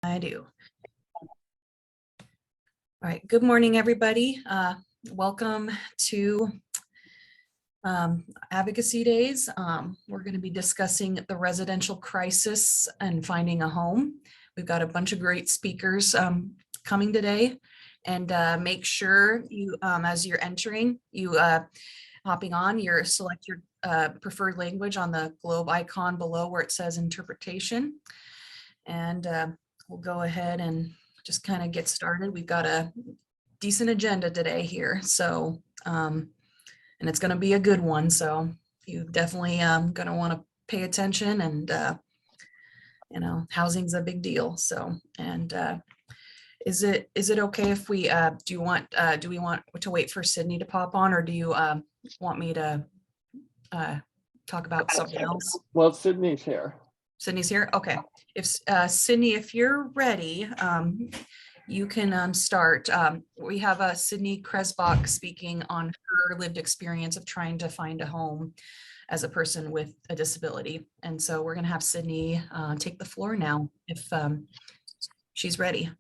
I do. All right. Good morning, everybody. Welcome to Advocacy Days. We're going to be discussing the residential crisis and finding a home. We've got a bunch of great speakers coming today, and make sure you, as you're entering, you hopping on, you select your preferred language on the globe icon below where it says interpretation. And we'll go ahead and just kind of get started. We've got a decent agenda today here. So, and it's going to be a good one. So you definitely going to want to pay attention, and, you know, housing's a big deal. So, and is it okay if we, do we want to wait for Sydney to pop on, or do you want me to talk about something else? Well, Sydney's here. Sydney's here. Okay. If Sydney, if you're ready, you can start. We have Sydney Kresbach speaking on her lived experience of trying to find a home as a person with a disability. And so we're going to have Sydney take the floor now if she's ready.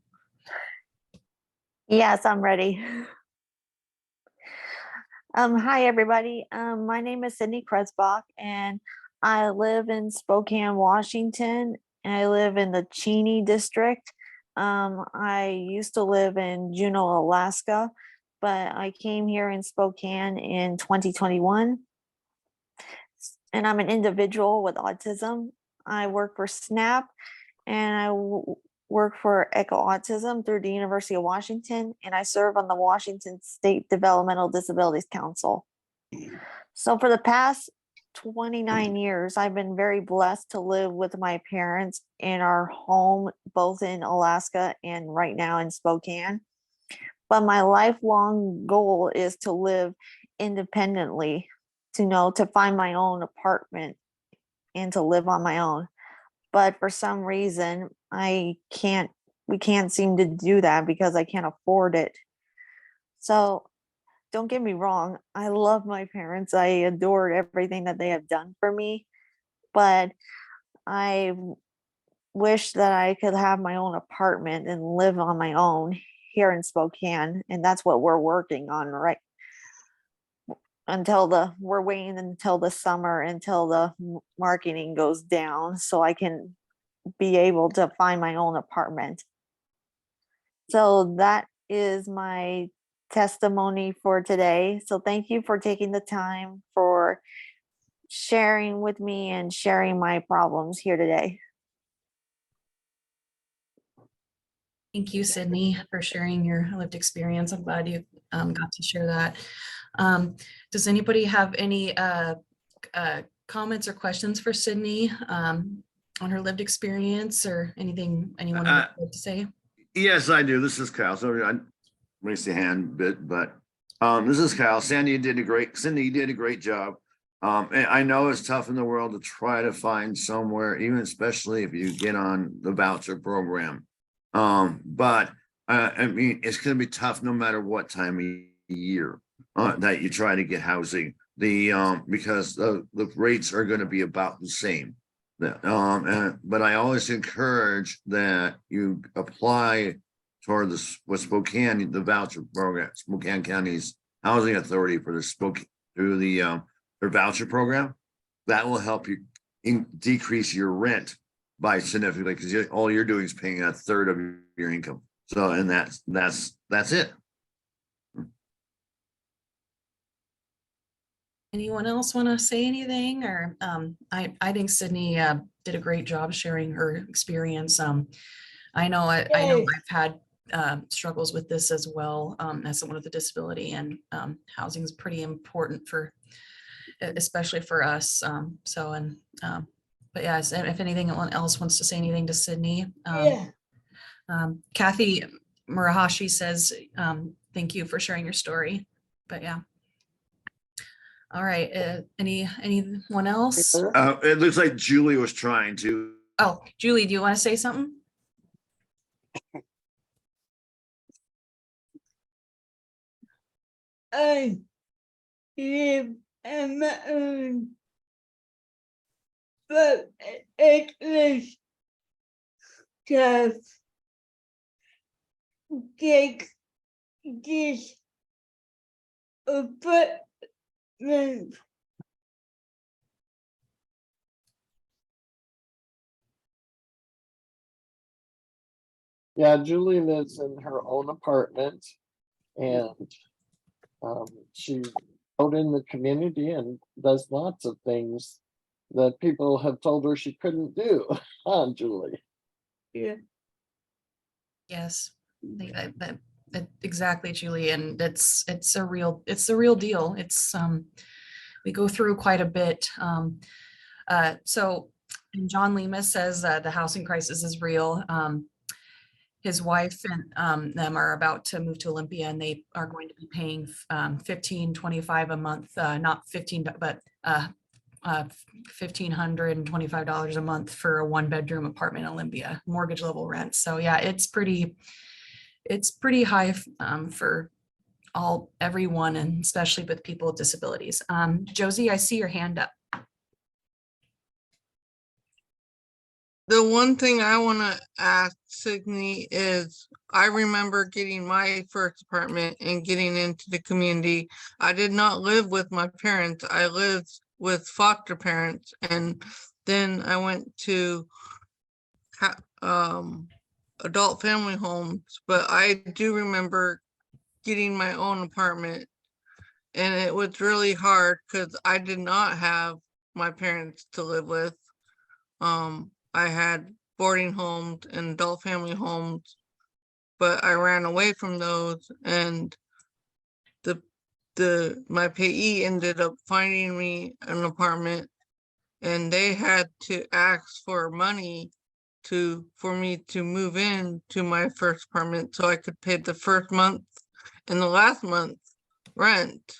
Yes, I'm ready. Hi, everybody. My name is Sydney Kresbach, and I live in Spokane, Washington, and I live in the Cheney district. I used to live in Juneau, Alaska, but I came here in Spokane in 2021. And I'm an individual with autism. I work for SNAP, and I work for Echo Autism through the University of Washington, and I serve on the Washington State Developmental Disabilities Council. So for the past 29 years, I've been very blessed to live with my parents in our home, both in Alaska and right now in Spokane. But my lifelong goal is to live independently, to find my own apartment and to live on my own. But for some reason, we can't seem to do that because I can't afford it. So don't get me wrong, I love my parents. I adore everything that they have done for me, but I wish that I could have my own apartment and live on my own here in Spokane. And that's what we're working on, right? We're waiting until the summer, until the marketing goes down, so I can be able to find my own apartment. So that is my testimony for today. So thank you for taking the time for sharing with me and sharing my problems here today. Thank you, Sydney, for sharing your lived experience. I'm glad you got to share that. Does anybody have any comments or questions for Sydney on her lived experience, or anything anyone would like to say? Yes, I do. This is Kyle. So I raised the hand bit, but this is Kyle. Cindy, you did a great job. And I know it's tough in the world to try to find somewhere, even especially if you get on the voucher program. But I mean, it's going to be tough no matter what time of year that you try to get housing. Because the rates are going to be about the same. But I always encourage that you apply toward Spokane, the voucher program, Spokane County's Housing Authority for the their voucher program. That will help you decrease your rent by significantly, because all you're doing is paying a third of your income. So, and that's it. Anyone else want to say anything? Or I think Sydney did a great job sharing her experience. I know I've had struggles with this as well, as someone with a disability, and housing is pretty important especially for us. But yes, if anyone else wants to say anything to Sydney. Kathy Murahashi says, thank you for sharing your story. But yeah. All right. Anyone else? It looks like Julie was trying to. Oh, Julie, do you want to say something? I live on my own, but it's tough take this apartment. Yeah, Julie lives in her own apartment and she's out in the community and does lots of things that people have told her she couldn't do. Huh, Julie? Yeah. Yes, exactly, Julie. And it's the real deal. We go through quite a bit. So and John Lima says the housing crisis is real. His wife and them are about to move to Olympia, and they are going to be paying $1,525 a month, not 15, but $1,525 a month for a 1-bedroom apartment in Olympia, mortgage level rent. So yeah, it's pretty high for everyone, and especially with people with disabilities. Josie, I see your hand up. The one thing I want to ask Sydney is, I remember getting my first apartment and getting into the community. I did not live with my parents. I lived with foster parents, and then I went to adult family homes. But I do remember getting my own apartment, and it was really hard because I did not have my parents to live with. I had boarding homes and adult family homes, but I ran away from those, and my payee ended up finding me an apartment, and they had to ask for money for me to move in to my first apartment so I could pay the first month and the last month rent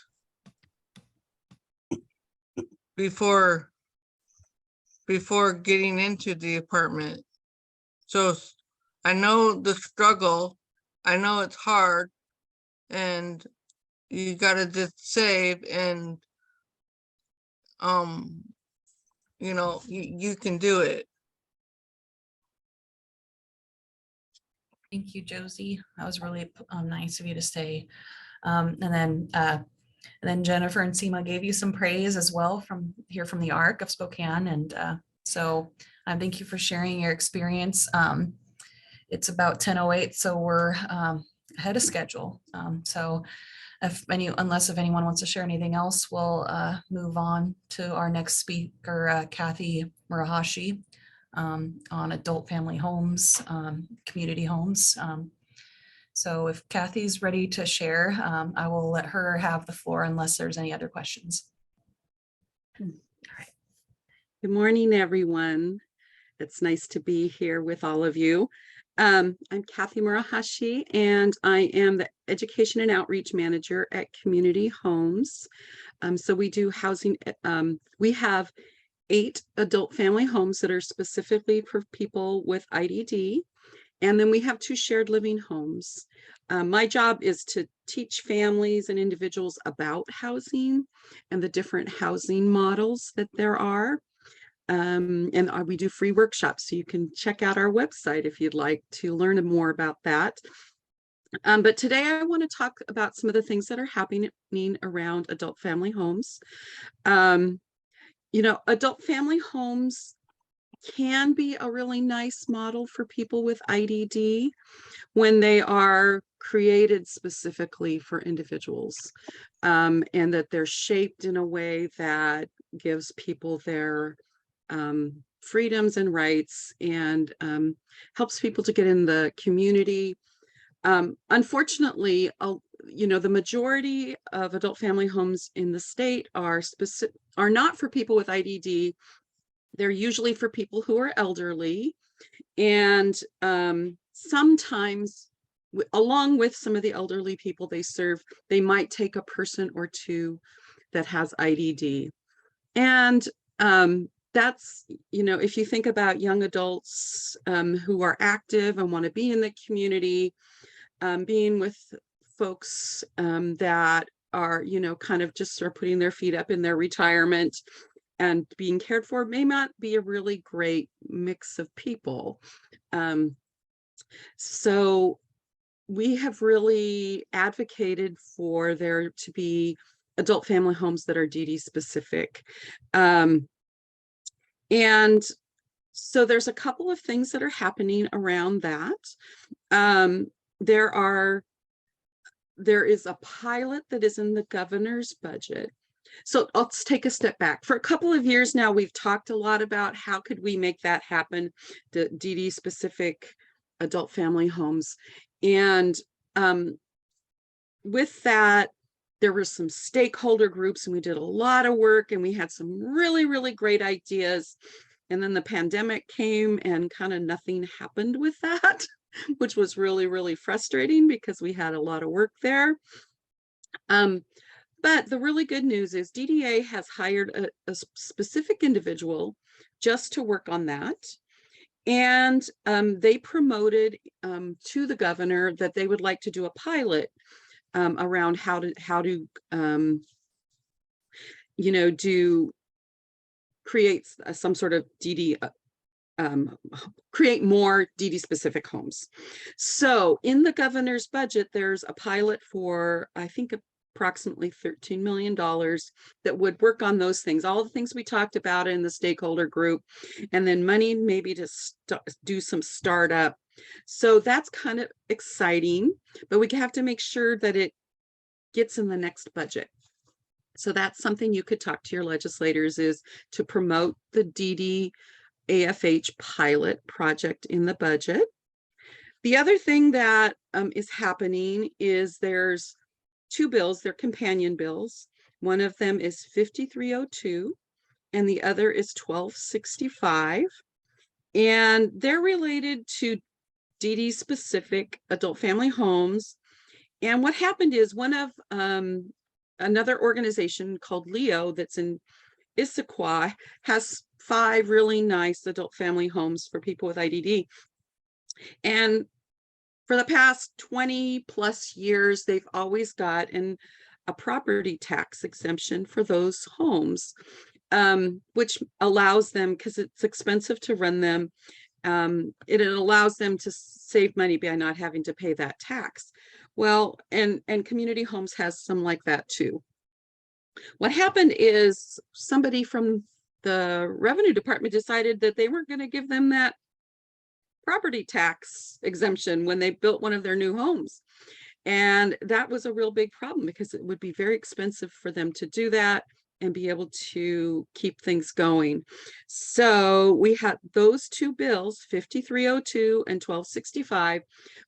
before getting into the apartment. So I know the struggle. I know it's hard, and you gotta just save, and you can do it. Thank you, Josie. That was really nice of you to say. And then Jennifer and Seema gave you some praise as well from the ARC of Spokane. And so thank you for sharing your experience. It's about 10:08, so we're ahead of schedule. So unless if anyone wants to share anything else, we'll move on to our next speaker, Kathy Murahashi, on adult family homes, community homes. So if Kathy's ready to share, I will let her have the floor unless there's any other questions. All right. Good morning, everyone. It's nice to be here with all of you. I'm Kathy Murahashi, and I am the Education and Outreach Manager at Community Homes. So we do housing. We have 8 adult family homes that are specifically for people with IDD. And then we have 2 shared living homes. My job is to teach families and individuals about housing and the different housing models that there are. And we do free workshops, so you can check out our website if you'd like to learn more about that. But today I want to talk about some of the things that are happening around adult family homes. Adult family homes can be a really nice model for people with IDD when they are created specifically for individuals, and that they're shaped in a way that gives people their freedoms and rights, and helps people to get in the community. Unfortunately, the majority of adult family homes in the state are not for people with IDD. They're usually for people who are elderly, and sometimes, along with some of the elderly people they serve, they might take a person or two that has IDD. And that's, if you think about young adults who are active and want to be in the community, being with folks that are, kind of just sort of putting their feet up in their retirement and being cared for, may not be a really great mix of people. So we have really advocated for there to be adult family homes that are DD specific. And so there's a couple of things that are happening around that. There is a pilot that is in the governor's budget. So let's take a step back. For a couple of years now, we've talked a lot about how could we make that happen, the DD specific adult family homes. And with that, there were some stakeholder groups and we did a lot of work and we had some really, really great ideas. And then the pandemic came and kind of nothing happened with that, which was really, really frustrating because we had a lot of work there. But the really good news is DDA has hired a specific individual just to work on that. And they promoted to the governor that they would like to do a pilot around how to create some sort of DD, create more DD specific homes. So in the governor's budget, there's a pilot for, I think, approximately $13 million that would work on those things, all the things we talked about in the stakeholder group, and then money maybe to do some startup. So that's kind of exciting, but we have to make sure that it gets in the next budget. So that's something you could talk to your legislators, is to promote the DD AFH pilot project in the budget. The other thing that is happening is there's two bills, they're companion bills. One of them is 5302 and the other is 1265. And they're related to DD specific adult family homes. And what happened is one of another organization called Leo that's in Issaquah has 5 really nice adult family homes for people with IDD. And for the past 20 plus years, they've always gotten a property tax exemption for those homes, which allows them, because it's expensive to run them, it allows them to save money by not having to pay that tax. Well, and community homes has some like that too. What happened is somebody from the revenue department decided that they weren't going to give them that property tax exemption when they built one of their new homes. And that was a real big problem because it would be very expensive for them to do that and be able to keep things going. So we had those two bills, 5302 and 1265,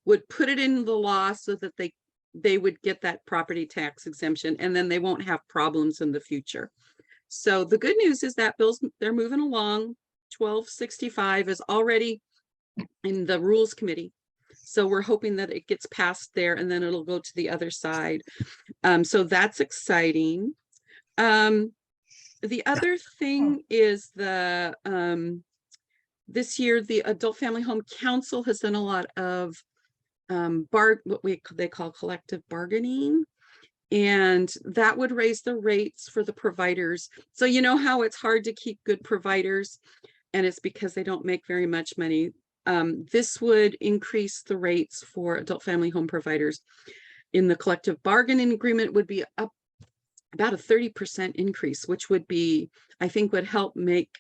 would put it in the law so that they would get that property tax exemption, and then they won't have problems in the future. So the good news is that bills, they're moving along. 1265 is already in the rules committee. So we're hoping that it gets passed there and then it'll go to the other side. So that's exciting. The other thing is the this year, the Adult Family Home Council has done a lot of what they call collective bargaining. And that would raise the rates for the providers. So you know how it's hard to keep good providers, and it's because they don't make very much money. This would increase the rates for adult family home providers. In the collective bargaining agreement would be up about a 30% increase, which would be, I think, would help make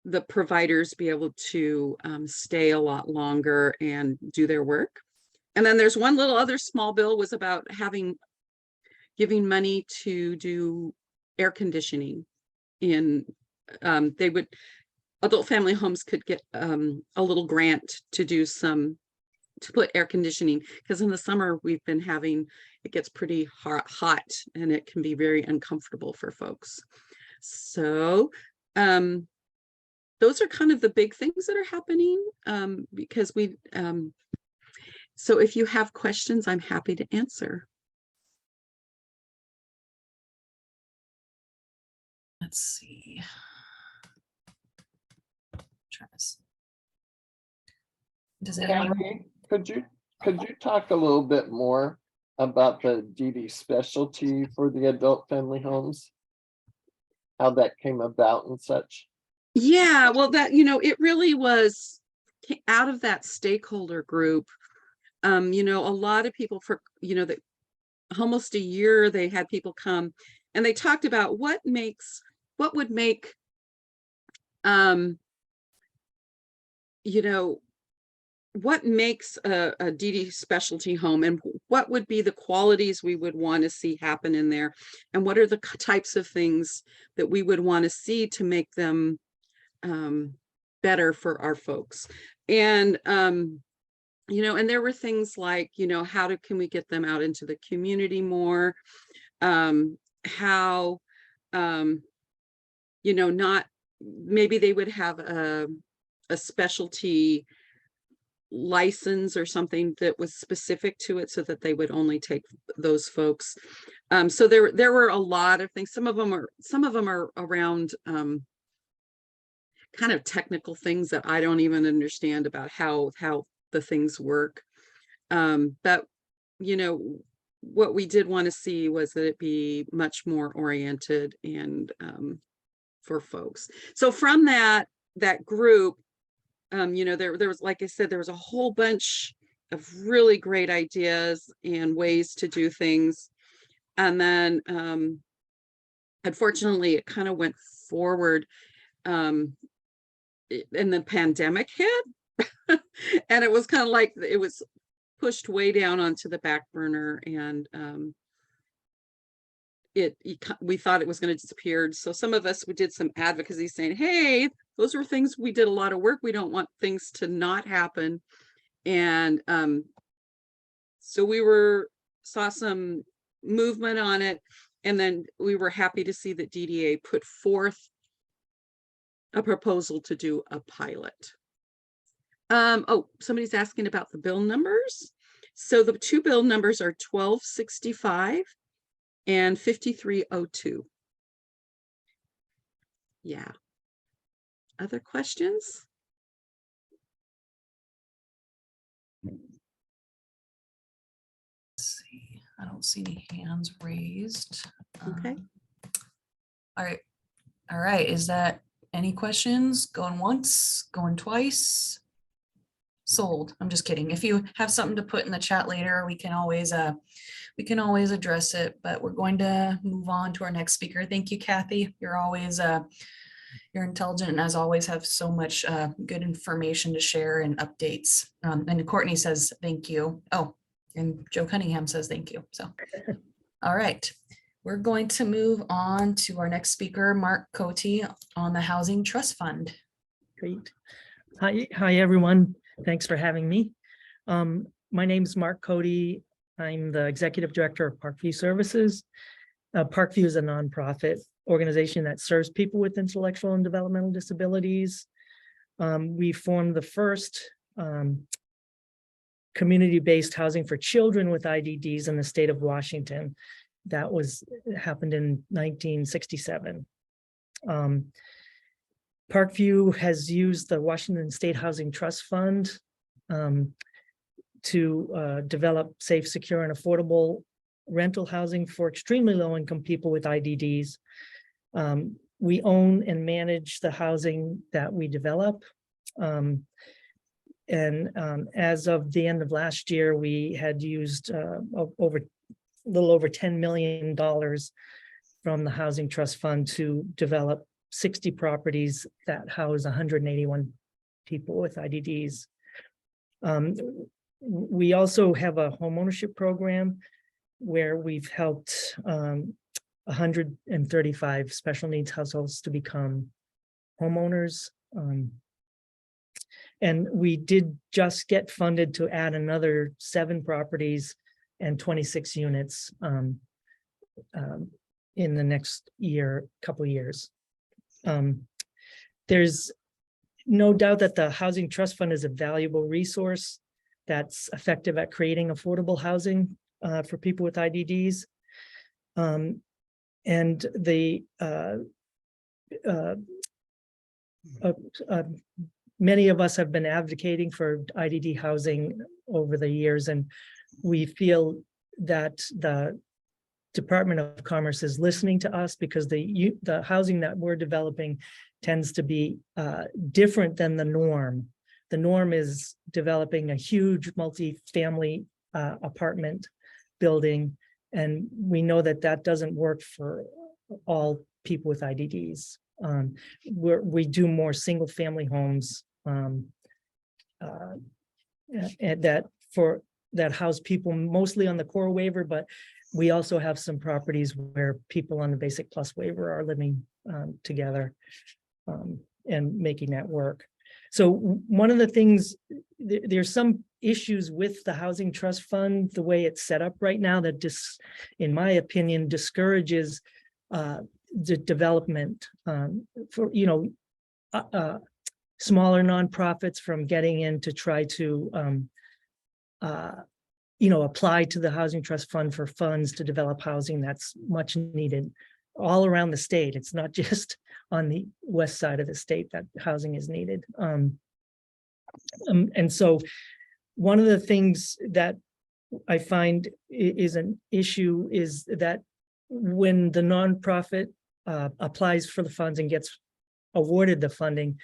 the providers be able to stay a lot longer and do their work. And then there's one little other small bill was about giving money to do air conditioning in, adult family homes could get a little grant to do to put air conditioning, because in the summer we've been having, it gets pretty hot and it can be very uncomfortable for folks. So those are kind of the big things that are happening, because so if you have questions, I'm happy to answer. Let's see. Does anyone? Kathy, could you talk a little bit more about the DD specialty for the adult family homes? How that came about and such? Yeah, well, that, it really was out of that stakeholder group. You know, a lot of people for, you know, that almost a year they had people come and they talked about what would make, you know, what makes a DD specialty home, and what would be the qualities we would want to see happen in there, and what are the types of things that we would want to see to make them better for our folks. And you know, and there were things like, you know, can we get them out into the community more, how you know, not maybe they would have a specialty license or something that was specific to it so that they would only take those folks. So there were a lot of things. Some of them are around kind of technical things that I don't even understand about how the things work. But you know, what we did want to see was that it be much more oriented and for folks. So from that group, you know, there was, like I said, there was a whole bunch of really great ideas and ways to do things. And then unfortunately it kind of went forward and the pandemic hit and it was kind of like it was pushed way down onto the back burner, and we thought it was going to disappear. So some of us, we did some advocacy saying, hey, those were things we did a lot of work. We don't want things to not happen. And so we saw some movement on it. And then we were happy to see that DDA put forth a proposal to do a pilot. Oh, somebody's asking about the bill numbers. So the two bill numbers are 1265 and 5302. Yeah. Other questions? Let's see. I don't see any hands raised. Okay. All right. All right. Is that any questions? Going once, going twice? Sold. I'm just kidding. If you have something to put in the chat later, we can always address it, but we're going to move on to our next speaker. Thank you, Kathy. You're always you're intelligent and as always have so much good information to share and updates. And Courtney says thank you. Oh, and Joe Cunningham says thank you. So all right, we're going to move on to our next speaker, Mark Cote, on the Housing Trust Fund. Great. Hi everyone. Thanks for having me. My name is Mark Cote. I'm the Executive Director of Parkview Services. Parkview is a nonprofit organization that serves people with intellectual and developmental disabilities. We formed the first community-based housing for children with IDDs in the state of Washington. That happened in 1967. Parkview has used the Washington State Housing Trust Fund to develop safe, secure, and affordable rental housing for extremely low-income people with IDDs. We own and manage the housing that we develop. As of the end of last year, we had used a little over $10 million from the Housing Trust Fund to develop 60 properties that house 181 people with IDDs. We also have a homeownership program where we've helped 135 special needs households to become homeowners. And we did just get funded to add another 7 properties and 26 units in the next couple of years. There's no doubt that the Housing Trust Fund is a valuable resource that's effective at creating affordable housing for people with IDDs. And many of us have been advocating for IDD housing over the years, and we feel that the Department of Commerce is listening to us because the housing that we're developing tends to be different than the norm the norm is developing a huge multi-family apartment building. And we know that that doesn't work for all people with IDDs. We do more single family homes and that house people mostly on the core waiver, but we also have some properties where people on the basic plus waiver are living together and making that work. So one of the things, there's some issues with the Housing Trust Fund, the way it's set up right now, that just, in my opinion, discourages the development for, smaller nonprofits from getting in to try to, apply to the Housing Trust Fund for funds to develop housing that's much needed all around the state. It's not just on the west side of the state that housing is needed. And so one of the things that I find is an issue is that when the nonprofit applies for the funds and gets awarded the funding,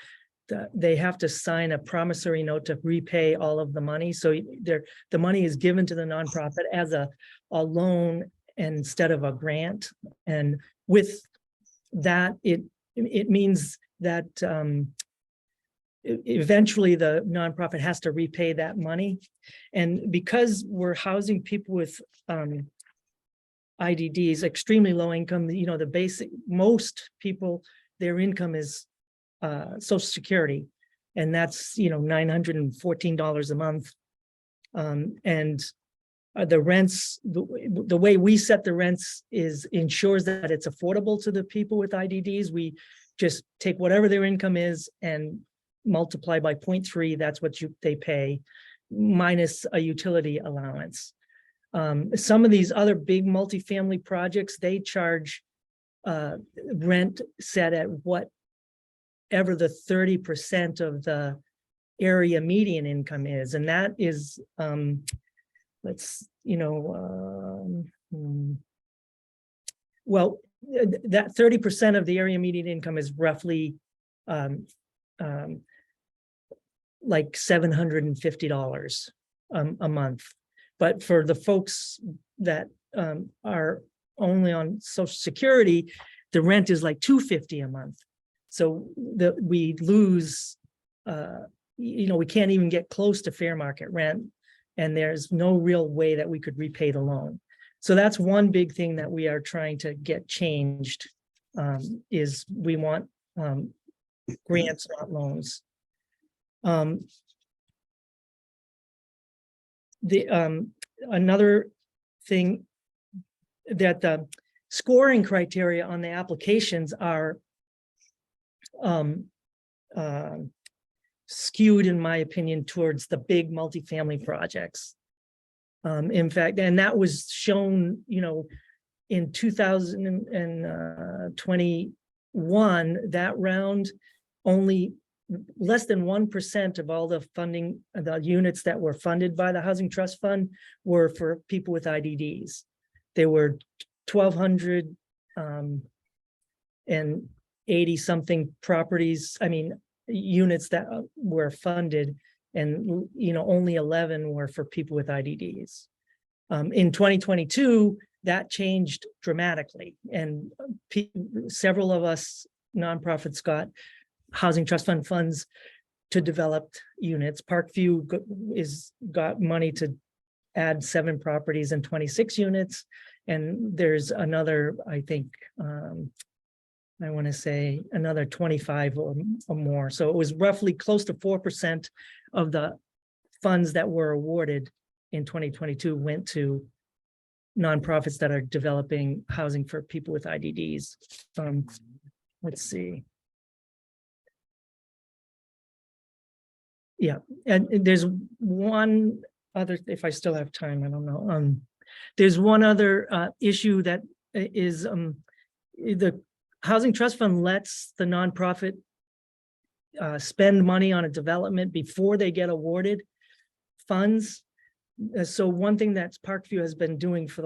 they have to sign a promissory note to repay all of the money. So the money is given to the nonprofit as a loan instead of a grant. And with that, it means that eventually the nonprofit has to repay that money. And because we're housing people with IDDs, extremely low income, the basic, most people, their income is Social Security, and that's $914 a month. And the rents, the way we set the rents ensures that it's affordable to the people with IDDs. We just take whatever their income is and multiply by 0.3. That's what they pay, minus a utility allowance. Some of these other big multifamily projects, they charge rent set at whatever the 30% of the area median income is, and that is well, that 30% of the area median income is roughly like $750 a month. But for the folks that are only on Social Security, the rent is like $250 a month. So we lose, we can't even get close to fair market rent, and there's no real way that we could repay the loan. So that's one big thing that we are trying to get changed, is we want grants, not loans. Another thing that the scoring criteria on the applications are skewed, in my opinion, towards the big multifamily projects. In fact, and that was shown, in 2021, that round, only less than 1% of all the funding, the units that were funded by the Housing Trust Fund were for people with IDDs. There were 1,280 something properties, units that were funded, and only 11 were for people with IDDs. In 2022, that changed dramatically, and several of us nonprofits got Housing Trust Fund funds to develop units. Parkview got money to add 7 properties and 26 units, and there's another, I think, I want to say another 25 or more. So it was roughly close to 4% of the funds that were awarded in 2022 went to nonprofits that are developing housing for people with IDDs. Let's see. Yeah, and there's one other, if I still have time, I don't know. There's one other issue that is the Housing Trust Fund lets the nonprofit spend money on a development before they get awarded funds. So one thing that Parkview has been doing for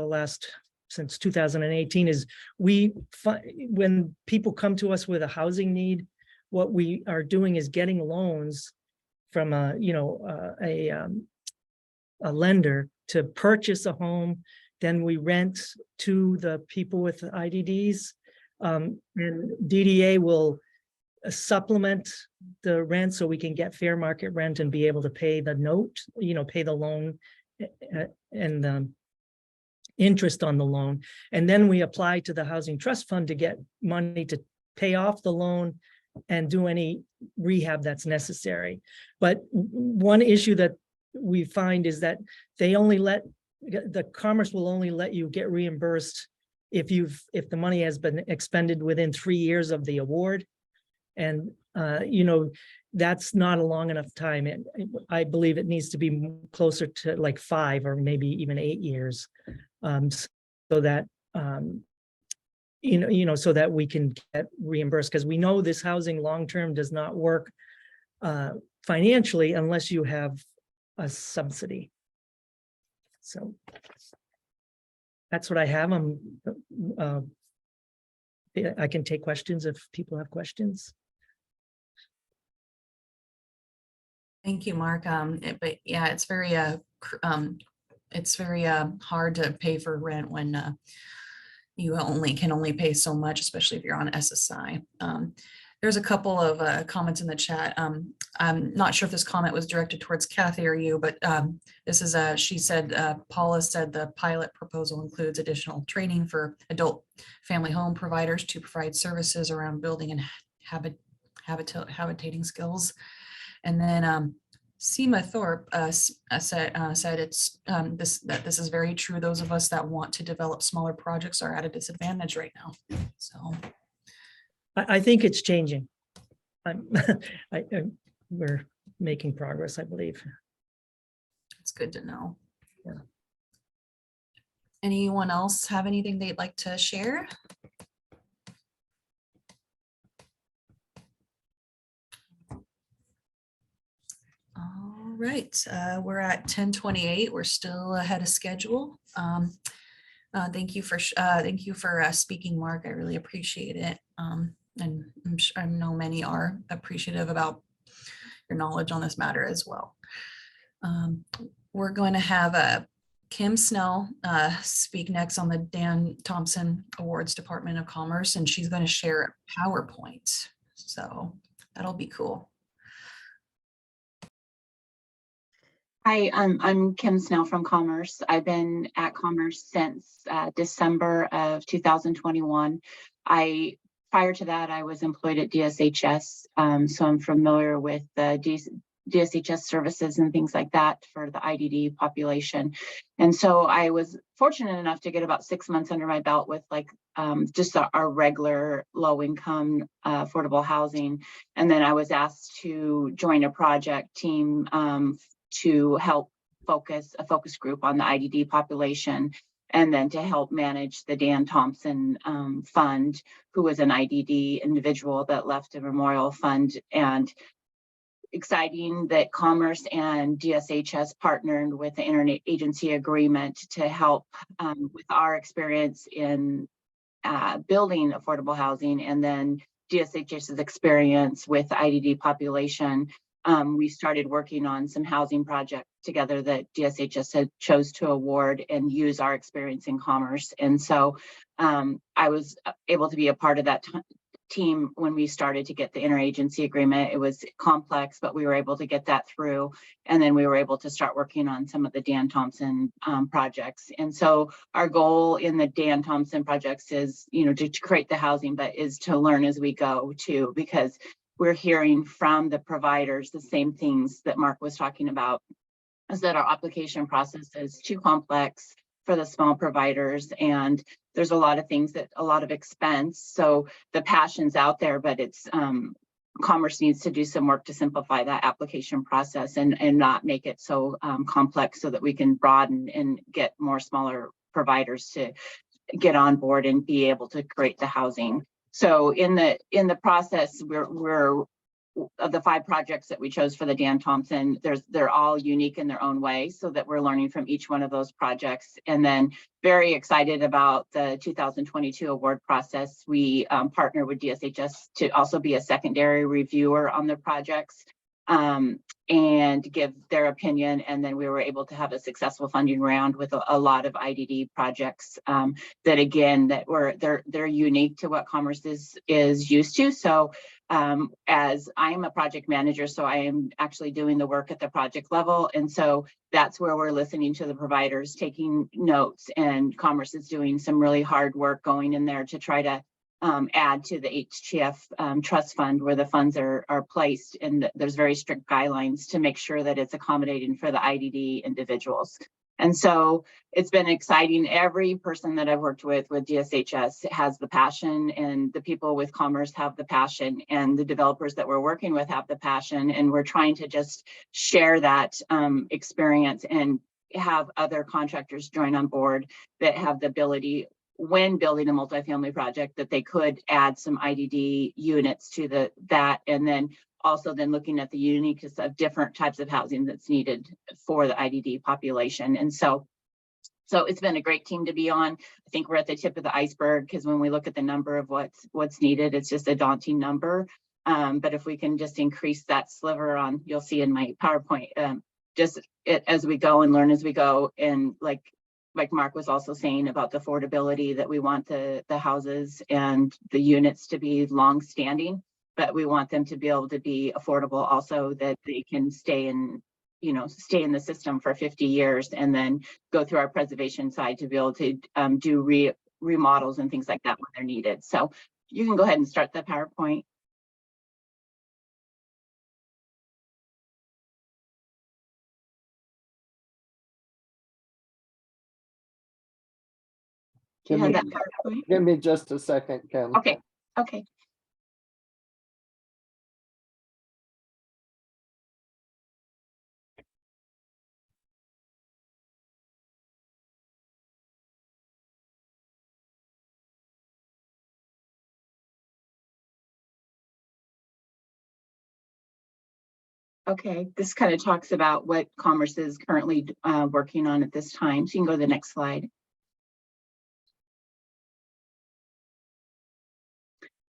since 2018 is when people come to us with a housing need, what we are doing is getting loans from a lender to purchase a home. Then we rent to the people with IDDs. And DDA will supplement the rent so we can get fair market rent and be able to pay the note, pay the loan and the interest on the loan. And then we apply to the Housing Trust Fund to get money to pay off the loan and do any rehab that's necessary. But one issue that we find is that the Commerce will only let you get reimbursed if the money has been expended within 3 years of the award. And, that's not a long enough time. I believe it needs to be closer to like 5 or maybe even 8 years. So that, so that we can get reimbursed, because we know this housing long-term does not work financially unless you have a subsidy. So that's what I have. I can take questions if people have questions. Thank you, Mark. But yeah, it's very hard to pay for rent when you can only pay so much, especially if you're on SSI. There's a couple of comments in the chat. I'm not sure if this comment was directed towards Kathy or you, but this is she said, Paula said the pilot proposal includes additional training for adult family home providers to provide services around building and habitating skills. And then Seema Thorpe said this is very true. Those of us that want to develop smaller projects are at a disadvantage right now. So I think it's changing. We're making progress, I believe. it's good to know. Yeah. Anyone else have anything they'd like to share? All right, we're at 10:28. We're still ahead of schedule. Thank you for speaking, Mark. I really appreciate it. And I know many are appreciative about your knowledge on this matter as well. We're going to have Kim Snell speak next on the Dan Thompson Awards Department of Commerce, and she's going to share a PowerPoint. So that'll be cool. Hi, I'm Kim Snell from Commerce. I've been at Commerce since December of 2021. Prior to that, I was employed at DSHS, so I'm familiar with the DSHS services and things like that for the IDD population. And so I was fortunate enough to get about 6 months under my belt with just our regular low-income affordable housing. And then I was asked to join a project team to help a focus group on the IDD population, and then to help manage the Dan Thompson Fund, who was an IDD individual that left a memorial fund. And exciting that Commerce and DSHS partnered with the interagency agreement to help with our experience in building affordable housing, and then DSHS's experience with the IDD population. We started working on some housing projects together that DSHS had chose to award and use our experience in Commerce. And so I was able to be a part of that team when we started to get the interagency agreement. It was complex, but we were able to get that through. And then we were able to start working on some of the Dan Thompson projects. And so our goal in the Dan Thompson projects is, to create the housing, but is to learn as we go too, because we're hearing from the providers the same things that Mark was talking about, is that our application process is too complex for the small providers, and there's a lot of expense. So the passion's out there, but it's Commerce needs to do some work to simplify that application process and not make it so complex, so that we can broaden and get more smaller providers to get on board and be able to create the housing. So in the process, we're of the 5 projects that we chose for the Dan Thompson, they're all unique in their own way, so that we're learning from each one of those projects. And then very excited about the 2022 award process. We partner with DSHS to also be a secondary reviewer on the projects. and give their opinion. And then we were able to have a successful funding round with a lot of IDD projects that again, they're unique to what Commerce is used to. So as I am a project manager, so I am actually doing the work at the project level. And so that's where we're listening to the providers, taking notes, and Commerce is doing some really hard work going in there to try to add to the HTF trust fund where the funds are placed, and there's very strict guidelines to make sure that it's accommodating for the IDD individuals. And so it's been exciting. Every person that I've worked with DSHS has the passion, and the people with Commerce have the passion, and the developers that we're working with have the passion, and we're trying to just share that experience and have other contractors join on board that have the ability, when building a multifamily project, that they could add some IDD units to that, and then also then looking at the uniqueness of different types of housing that's needed for the IDD population. And so it's been a great team to be on. I think we're at the tip of the iceberg, because when we look at the number of what's needed, it's just a daunting number. But if we can just increase that sliver on, you'll see in my PowerPoint, as we go and learn as we go, and like Mark was also saying about the affordability, that we want the houses and the units to be long-standing, but we want them to be able to be affordable also, that they can stay in the system for 50 years, and then go through our preservation side to be able to do remodels and things like that when they're needed. So you can go ahead and start the PowerPoint. Do you have that PowerPoint? Give me just a second, Kim. Okay. Okay, this kind of talks about what Commerce is currently working on at this time. So you can go to the next slide.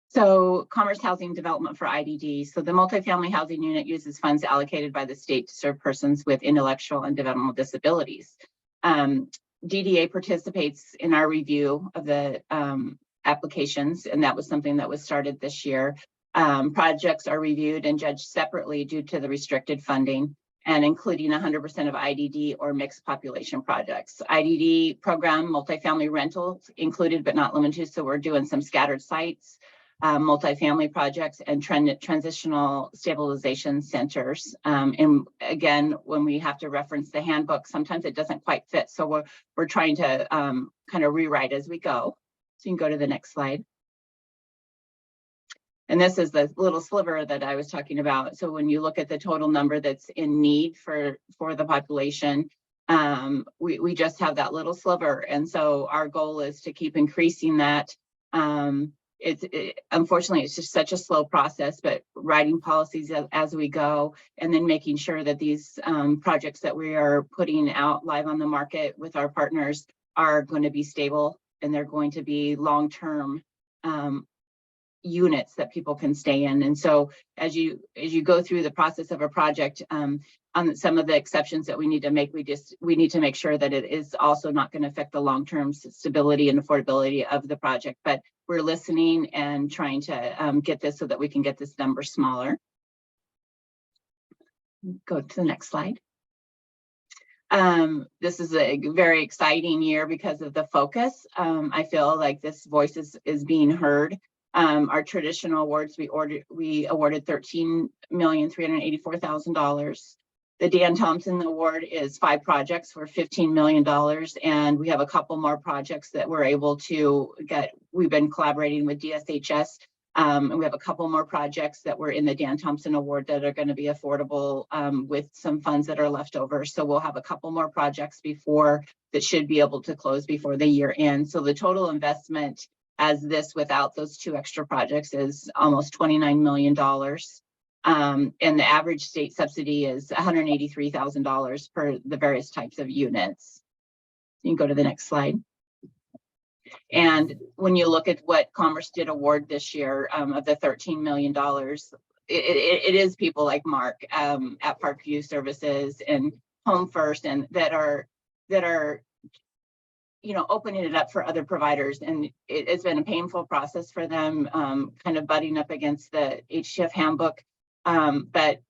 So Commerce Housing Development for IDD. So the multifamily housing unit uses funds allocated by the state to serve persons with intellectual and developmental disabilities. DDA participates in our review of the applications, and that was something that was started this year. Projects are reviewed and judged separately due to the restricted funding, and including 100% of IDD or mixed population projects. IDD program, multifamily rentals included but not limited, so we're doing some scattered sites, multifamily projects, and transitional stabilization centers. And again, when we have to reference the handbook, sometimes it doesn't quite fit, so we're trying to kind of rewrite as we go. So you can go to the next slide. And this is the little sliver that I was talking about. So when you look at the total number that's in need for the population, we just have that little sliver. And so our goal is to keep increasing that. Unfortunately, it's just such a slow process, but writing policies as we go, and then making sure that these projects that we are putting out live on the market with our partners are going to be stable, and they're going to be long-term units that people can stay in. And so as you go through the process of a project, on some of the exceptions that we need to make, we need to make sure that it is also not going to affect the long-term stability and affordability of the project. But we're listening and trying to get this so that we can get this number smaller. Go to the next slide. This is a very exciting year because of the focus. I feel like this voice is being heard. Our traditional awards, we awarded $13,384,000. The Dan Thompson Award is 5 projects for $15 million. And we have a couple more projects that we're able to get. We've been collaborating with DSHS. And we have a couple more projects that were in the Dan Thompson Award that are going to be affordable with some funds that are left over. So we'll have a couple more projects that should be able to close before the year ends. So the total investment as this without those 2 extra projects is almost $29 million. And the average state subsidy is $183,000 per the various types of units. You can go to the next slide. And when you look at what Commerce did award this year of the $13 million, it is people like Mark at Parkview Services and Home First, and that are opening it up for other providers. And it's been a painful process for them, kind of butting up against the HTF handbook. But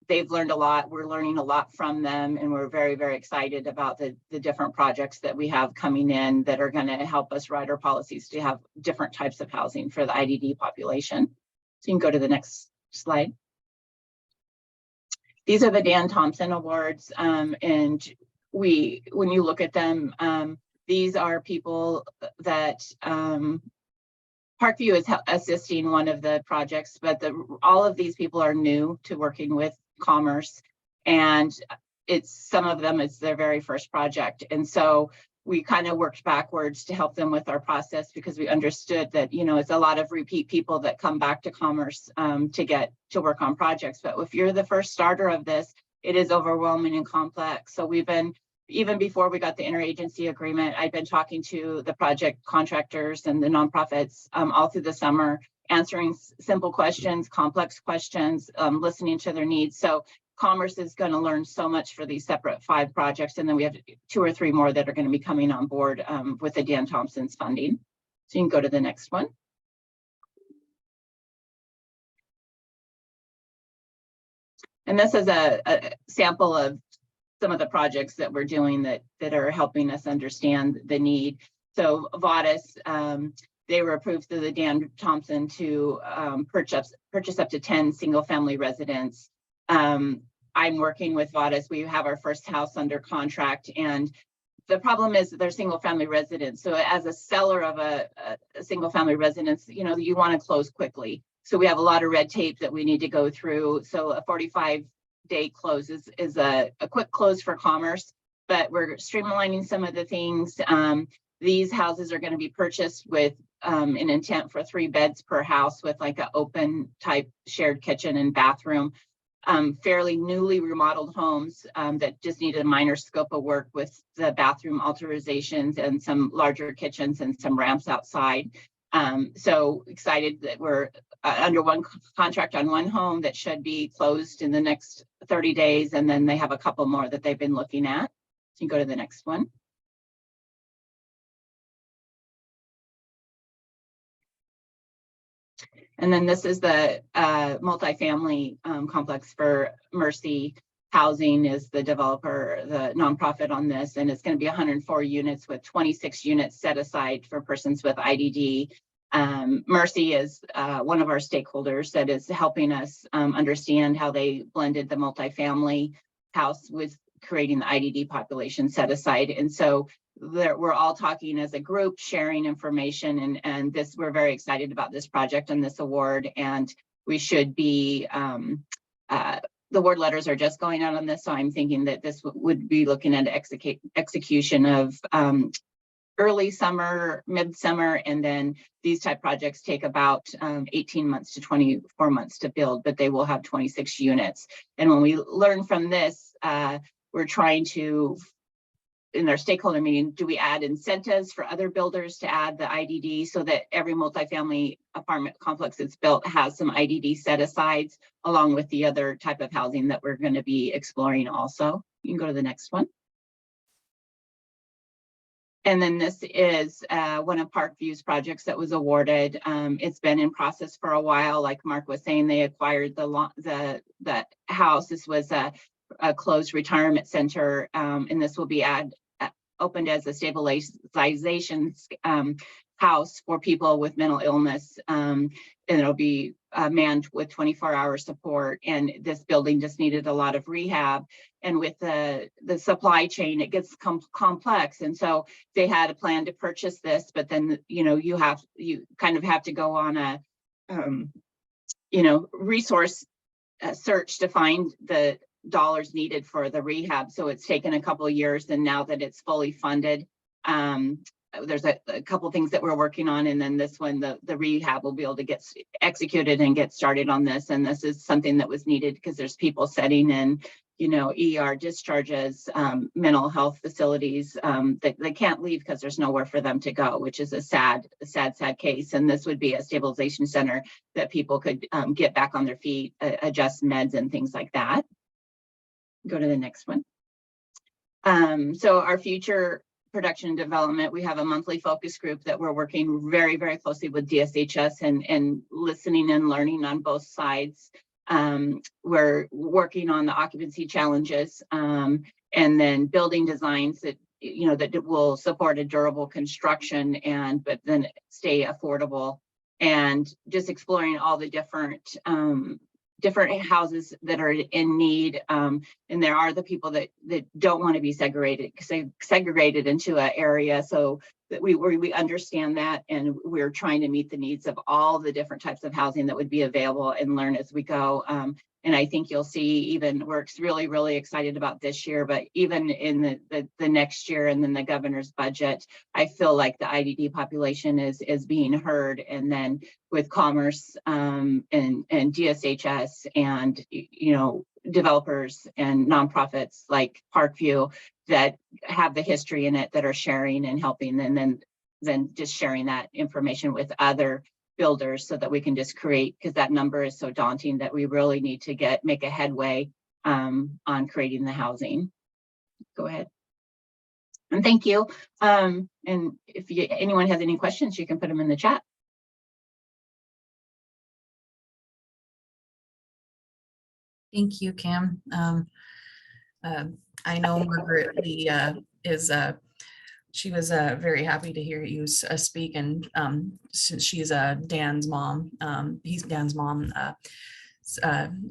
they've learned a lot. We're learning a lot from them, and we're very, very excited about the different projects that we have coming in that are going to help us write our policies to have different types of housing for the IDD population. So you can go to the next slide. These are the Dan Thompson Awards, and when you look at them, these are people that Parkview is assisting one of the projects, but all of these people are new to working with Commerce, and some of them it's their very first project. And so we kind of worked backwards to help them with our process, because we understood that, it's a lot of repeat people that come back to Commerce to get to work on projects. But if you're the first starter of this, it is overwhelming and complex. So we've been, even before we got the interagency agreement, I've been talking to the project contractors and the nonprofits all through the summer, answering simple questions, complex questions, listening to their needs. So Commerce is going to learn so much for these separate 5 projects. And then we have 2 or 3 more that are going to be coming on board with the Dan Thompson's funding. So you can go to the next one. And this is a sample of some of the projects that we're doing that are helping us understand the need. So Vadis, they were approved through the Dan Thompson to purchase up to 10 single family residents. I'm working with Vadis. We have our first house under contract, and the problem is that they're single family residents. So as a seller of a single family residence, you want to close quickly. So we have a lot of red tape that we need to go through. So a 45-day close is a quick close for Commerce, but we're streamlining some of the things. These houses are going to be purchased with an intent for 3 beds per house with like an open type shared kitchen and bathroom. Fairly newly remodeled homes that just need a minor scope of work with the bathroom authorizations and some larger kitchens and some ramps outside. So excited that we're under one contract on one home that should be closed in the next 30 days. And then they have a couple more that they've been looking at. So you can go to the next one. And then this is the multifamily complex for Mercy Housing is the developer, the nonprofit on this, and it's going to be 104 units with 26 units set aside for persons with IDD. Mercy is one of our stakeholders that is helping us understand how they blended the multifamily house with creating the IDD population set aside. And so we're all talking as a group, sharing information, and this, we're very excited about this project and this award. And we should be, the award letters are just going out on this. So I'm thinking that this would be looking at execution of early summer, midsummer, and then these type projects take about 18 months to 24 months to build, but they will have 26 units. And when we learn from this, we're trying to, in our stakeholder meeting, do we add incentives for other builders to add the IDD so that every multifamily apartment complex that's built has some IDD set asides along with the other type of housing that we're going to be exploring also. You can go to the next one. And then this is one of Parkview's projects that was awarded. It's been in process for a while. Like Mark was saying, they acquired the house. This was a closed retirement center, and this will be opened as a stabilization house for people with mental illness, and it'll be manned with 24-hour support. And this building just needed a lot of rehab, and with the supply chain, it gets complex. And so they had a plan to purchase this, but then you kind of have to go on a resource search to find the dollars needed for the rehab. So it's taken a couple of years, and now that it's fully funded, there's a couple things that we're working on, and then this one, the rehab will be able to get executed and get started on this. And this is something that was needed because there's people setting in ER discharges, mental health facilities, that they can't leave because there's nowhere for them to go, which is a sad case. And this would be a stabilization center that people could get back on their feet, adjust meds and things like that. Go to the next one. So our future production and development, we have a monthly focus group that we're working very, very closely with DSHS and listening and learning on both sides. We're working on the occupancy challenges, and then building designs that that will support a durable construction but then stay affordable, and just exploring all the different houses that are in need. And there are the people that don't want to be segregated into an area. So that we understand that, and we're trying to meet the needs of all the different types of housing that would be available and learn as we go. And I think you'll see we're really, really excited about this year, but even in the next year and then the governor's budget, I feel like the IDD population is being heard. And then with Commerce and DSHS and, developers and nonprofits like Parkview that have the history in it that are sharing and helping, and then just sharing that information with other builders so that we can just create, because that number is so daunting that we really need to make a headway on creating the housing. Go ahead. And thank you. And if anyone has any questions, you can put them in the chat. Thank you, Kim. I know Margaret Lee she was very happy to hear you speak, and since she's Dan's mom, he's Dan's mom,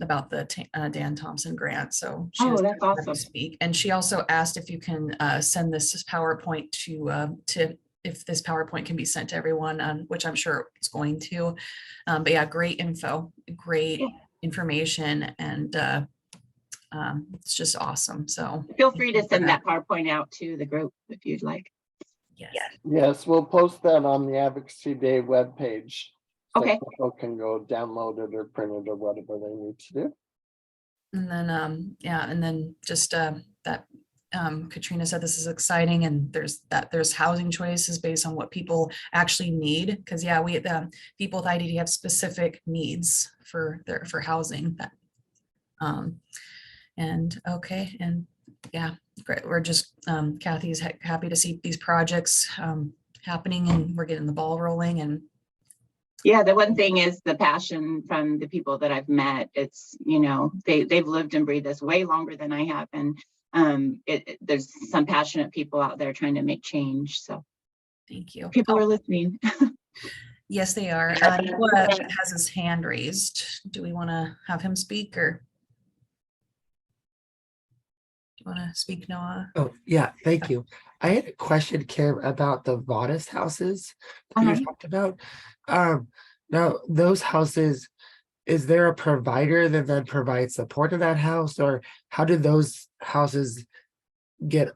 about the Dan Thompson grant. So she was that's awesome. to speak, and she also asked if you can send this PowerPoint to if this PowerPoint can be sent to everyone, which I'm sure it's going to. But yeah, great info, great information, and it's just awesome. So feel free to send that PowerPoint out to the group if you'd like. Yes. Yes, we'll post that on the Advocacy Day webpage. So Okay. people can go download it or print it or whatever they need to do. And then and then just that Katrina said this is exciting, and there's housing choices based on what people actually need, because we people with IDD have specific needs for housing. And okay, and yeah, great. We're just Kathy's happy to see these projects happening, and we're getting the ball rolling. And yeah, the one thing is the passion from the people that I've met. It's they've lived and breathed this way longer than I have, and there's some passionate people out there trying to make change. So thank you. People are listening. Yes, they are. Noah has his hand raised. Do we want to have him speak, or do you want to speak, Noah? Oh, yeah, thank you. I had a question, Kim, about the Vadas houses that you talked about. Now, those houses, is there a provider that then provides support to that house, or how do those houses get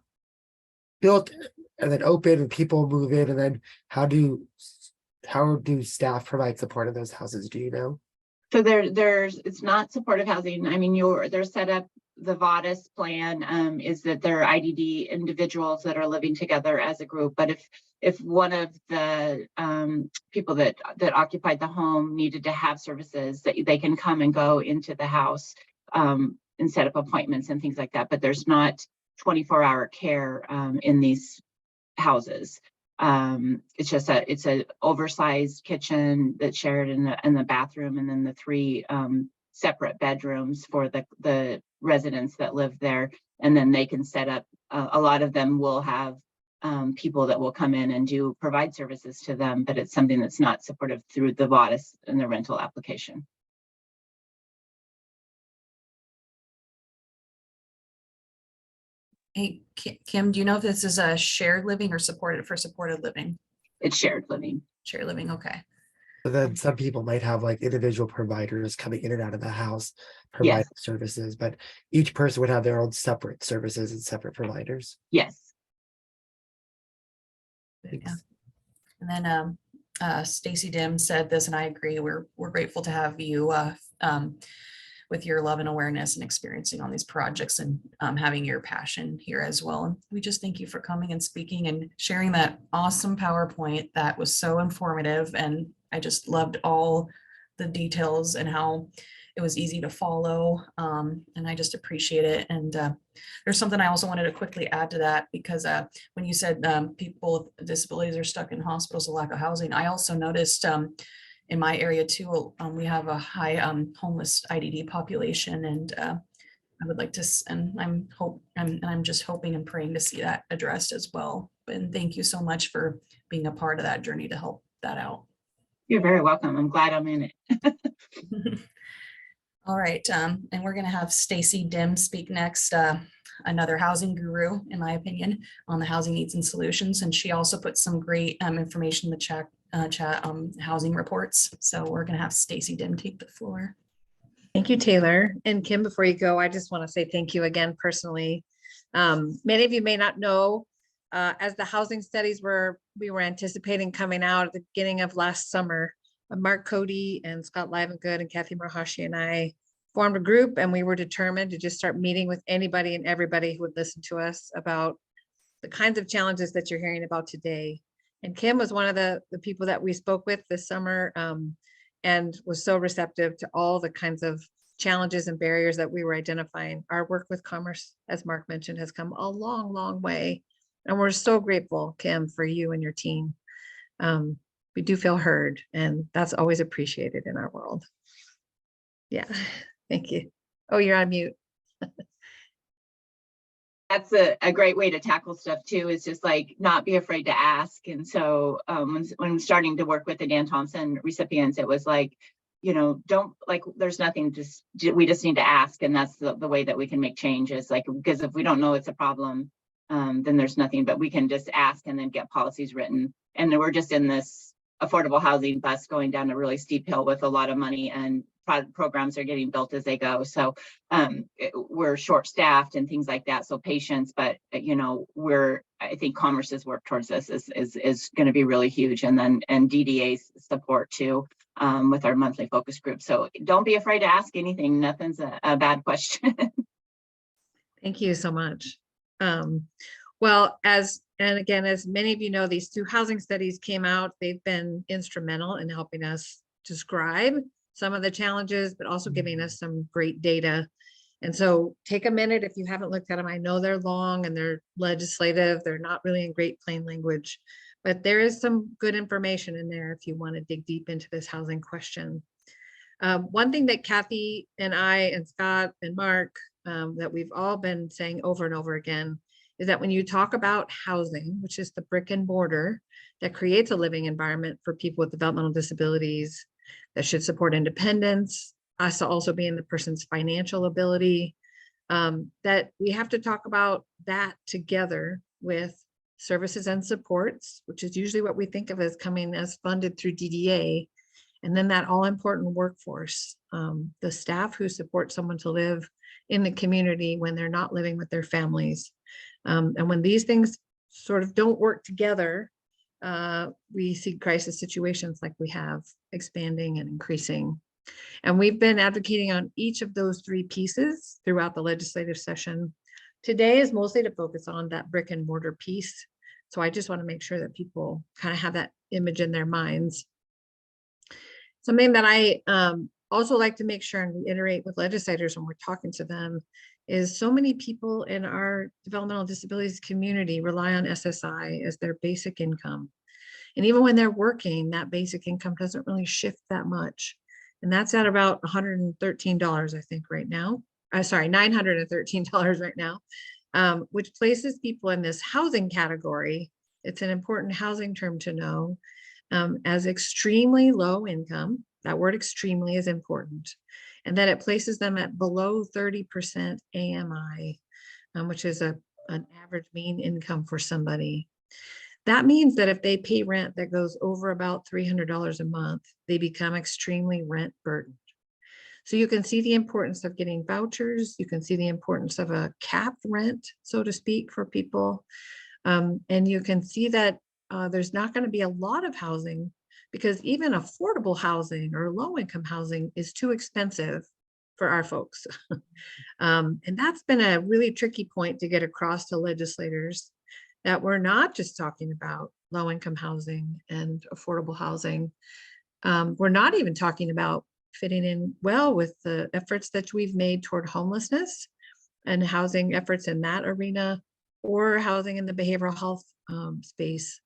built and then open and people move in, and then how do staff provide support in those houses? Do you know? So it's not supportive housing. I mean, they're set up. The VADIS plan is that they're IDD individuals that are living together as a group. But if one of the people that occupied the home needed to have services, that they can come and go into the house and set up appointments and things like that. But there's not 24-hour care in these houses. It's just it's an oversized kitchen that's shared in the bathroom, and then the 3 separate bedrooms for the residents that live there. And then they can set up, a lot of them will have people that will come in and provide services to them, but it's something that's not supported through the VADIS and the rental application. Hey, Kim, do you know if this is a shared living or supported living? It's shared living. Shared living, okay. So then some people might have like individual providers coming in and out of the house, providing services, but each person would have their own separate services and separate providers. Yes. Yeah. And then Stacy Dim said this, and I agree. We're grateful to have you with your love and awareness and experiencing on these projects, and having your passion here as well. And we just thank you for coming and speaking and sharing that awesome PowerPoint that was so informative. And I just loved all the details and how it was easy to follow. And I just appreciate it. And there's something I also wanted to quickly add to that, because when you said people with disabilities are stuck in hospitals, a lack of housing, I also noticed in my area too, we have a high homeless IDD population, and I would like to, and I'm just hoping and praying to see that addressed as well. And thank you so much for being a part of that journey to help that out. You're very welcome. I'm glad I'm in it. All right, and we're going to have Stacy Dim speak next, another housing guru, in my opinion, on the housing needs and solutions. And she also put some great information in the chat, housing reports. So we're going to have Stacy Dim take the floor. Thank you, Taylor. And Kim, before you go, I just want to say thank you again personally. Many of you may not know, as the housing studies we were anticipating coming out at the beginning of last summer, Mark Cody and Scott Livengood and Kathy Murahashi and I formed a group, and we were determined to just start meeting with anybody and everybody who would listen to us about the kinds of challenges that you're hearing about today. And Kim was one of the people that we spoke with this summer, and was so receptive to all the kinds of challenges and barriers that we were identifying. Our work with Commerce, as Mark mentioned, has come a long, long way. And we're so grateful, Kim, for you and your team. We do feel heard, and that's always appreciated in our world. Yeah, thank you. Oh, you're on mute. That's a great way to tackle stuff too, is just like not be afraid to ask. And so when starting to work with the Dan Thompson recipients, it was like, don't, like, there's nothing, we just need to ask. And that's the way that we can make changes. Like, because if we don't know it's a problem, then there's nothing, but we can just ask and then get policies written. And then we're just in this affordable housing bus going down a really steep hill with a lot of money, and programs are getting built as they go. So we're short staffed and things like that. So patience, but I think Commerce's work towards this is going to be really huge. And then DDA's support too, with our monthly focus group. So don't be afraid to ask anything. Nothing's a bad question. Thank you so much. Well, as many of you know, these 2 housing studies came out. They've been instrumental in helping us describe some of the challenges, but also giving us some great data. And so take a minute if you haven't looked at them. I know they're long and they're legislative. They're not really in great plain language, but there is some good information in there if you want to dig deep into this housing question. One thing that Kathy and I and Scott and Mark, that we've all been saying over and over again, is that when you talk about housing, which is the brick and mortar that creates a living environment for people with developmental disabilities, that should support independence, us also being the person's financial ability, that we have to talk about that together with services and supports, which is usually what we think of as coming as funded through DDA, and then that all important workforce, the staff who support someone to live in the community when they're not living with their families. And when these things sort of don't work together, we see crisis situations like we have expanding and increasing. And we've been advocating on each of those 3 pieces throughout the legislative session. Today is mostly to focus on that brick and mortar piece. So I just want to make sure that people kind of have that image in their minds. Something that I also like to make sure and reiterate with legislators when we're talking to them is so many people in our developmental disabilities community rely on SSI as their basic income. And even when they're working, that basic income doesn't really shift that much. And that's at about $113, I think, right now. Sorry, $913 right now, which places people in this housing category. It's an important housing term to know, as extremely low income. That word extremely is important. And that it places them at below 30% AMI, which is an average mean income for somebody. That means that if they pay rent that goes over about $300 a month, they become extremely rent burdened. So you can see the importance of getting vouchers. You can see the importance of a capped rent, so to speak, for people. And you can see that there's not going to be a lot of housing, because even affordable housing or low income housing is too expensive for our folks. And that's been a really tricky point to get across to legislators, that we're not just talking about low-income housing and affordable housing. We're not even talking about fitting in well with the efforts that we've made toward homelessness and housing efforts in that arena, or housing in the behavioral health space.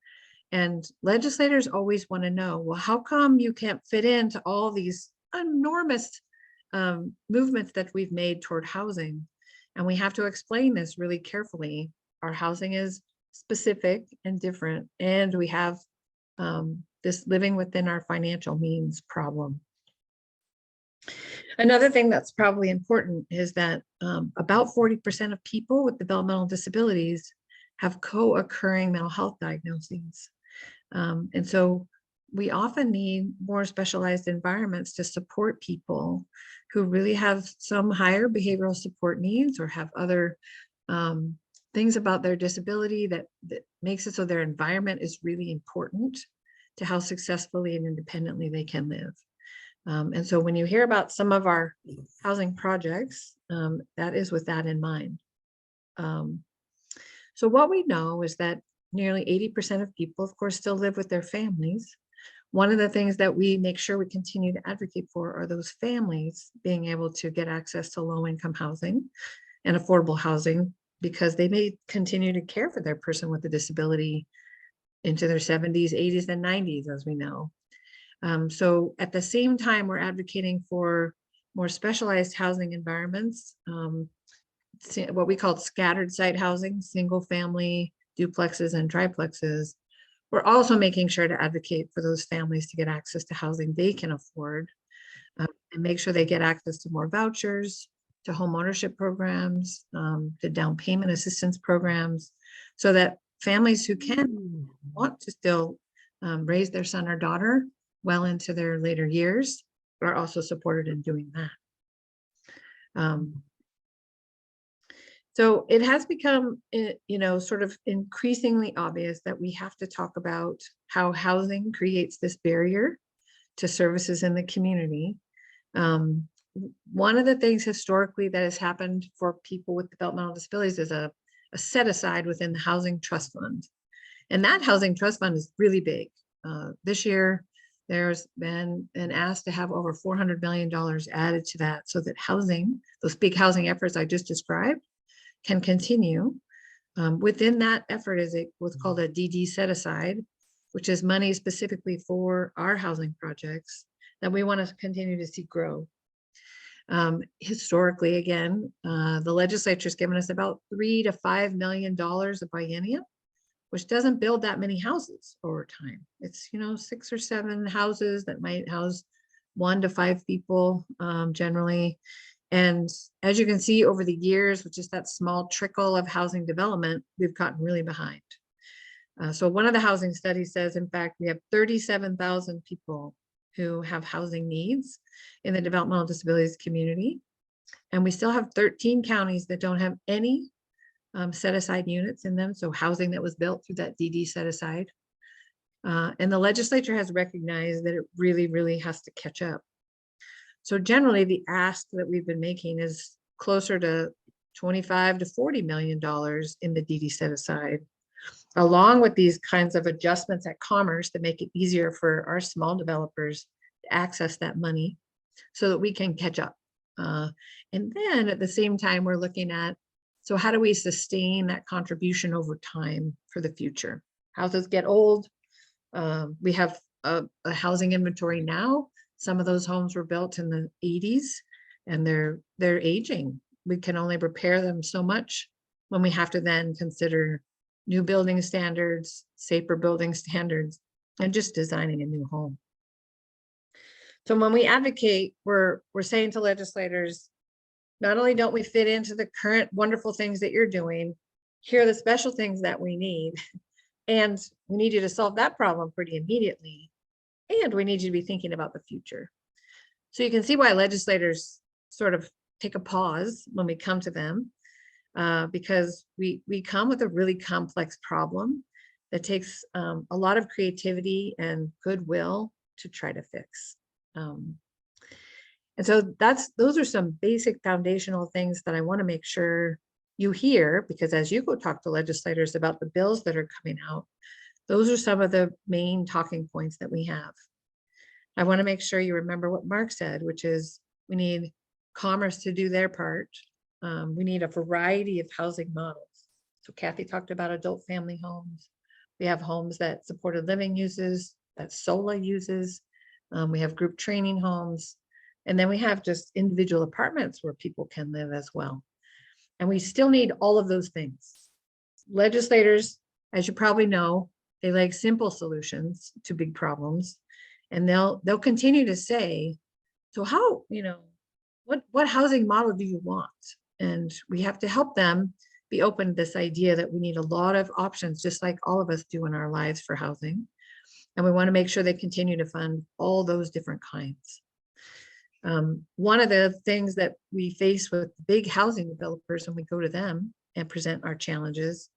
And legislators always want to know, well, how come you can't fit into all these enormous movements that we've made toward housing? And we have to explain this really carefully. Our housing is specific and different, and we have this living within our financial means problem. Another thing that's probably important is that about 40% of people with developmental disabilities have co-occurring mental health diagnoses. And so we often need more specialized environments to support people who really have some higher behavioral support needs, or have other things about their disability that makes it so their environment is really important to how successfully and independently they can live. And so when you hear about some of our housing projects, that is with that in mind. So what we know is that nearly 80% of people, of course, still live with their families. One of the things that we make sure we continue to advocate for are those families being able to get access to low-income housing and affordable housing, because they may continue to care for their person with a disability into their 70s, 80s, and 90s, as we know. So at the same time, we're advocating for more specialized housing environments, what we call scattered site housing, single family, duplexes, and triplexes. We're also making sure to advocate for those families to get access to housing they can afford, and make sure they get access to more vouchers, to home ownership programs, to down payment assistance programs, so that families who can want to still raise their son or daughter well into their later years are also supported in doing that. So it has become, sort of increasingly obvious that we have to talk about how housing creates this barrier to services in the community. One of the things historically that has happened for people with developmental disabilities is a set aside within the Housing Trust Fund. And that Housing Trust Fund is really big. This year, there's been an ask to have over $400 million added to that, so that housing, those big housing efforts I just described, can continue. Within that effort is what's called a DD set aside, which is money specifically for our housing projects that we want to continue to see grow. Historically, again, the legislature's given us about $3 to $5 million a biennium, which doesn't build that many houses over time. It's 6 or 7 houses that might house 1 to 5 people generally. And as you can see over the years, with just that small trickle of housing development, we've gotten really behind. So one of the housing studies says, in fact, we have 37,000 people who have housing needs in the developmental disabilities community. And we still have 13 counties that don't have any set aside units in them. So housing that was built through that DD set aside. And the legislature has recognized that it really, really has to catch up. So generally the ask that we've been making is closer to $25 to $40 million in the DD set aside, along with these kinds of adjustments at Commerce to make it easier for our small developers to access that money so that we can catch up. And then at the same time, we're looking at, so how do we sustain that contribution over time for the future? Houses get old. We have a housing inventory now. Some of those homes were built in the 80s and they're aging. We can only repair them so much when we have to then consider new building standards, safer building standards, and just designing a new home. So when we advocate, we're saying to legislators, not only don't we fit into the current wonderful things that you're doing, here are the special things that we need. And we need you to solve that problem pretty immediately. And we need you to be thinking about the future. So you can see why legislators sort of take a pause when we come to them, because we come with a really complex problem that takes a lot of creativity and goodwill to try to fix. And so those are some basic foundational things that I want to make sure you hear, because as you go talk to legislators about the bills that are coming out, those are some of the main talking points that we have. I want to make sure you remember what Mark said, which is we need Commerce to do their part. We need a variety of housing models. So Kathy talked about adult family homes. We have homes that supported living uses, that SOLA uses. We have group training homes. And then we have just individual apartments where people can live as well. And we still need all of those things. Legislators, as you probably know, they like simple solutions to big problems. And they'll continue to say, so how, what housing model do you want? And we have to help them be open to this idea that we need a lot of options, just like all of us do in our lives for housing. And we want to make sure they continue to fund all those different kinds. One of the things that we face with big housing developers when we go to them and present our challenges,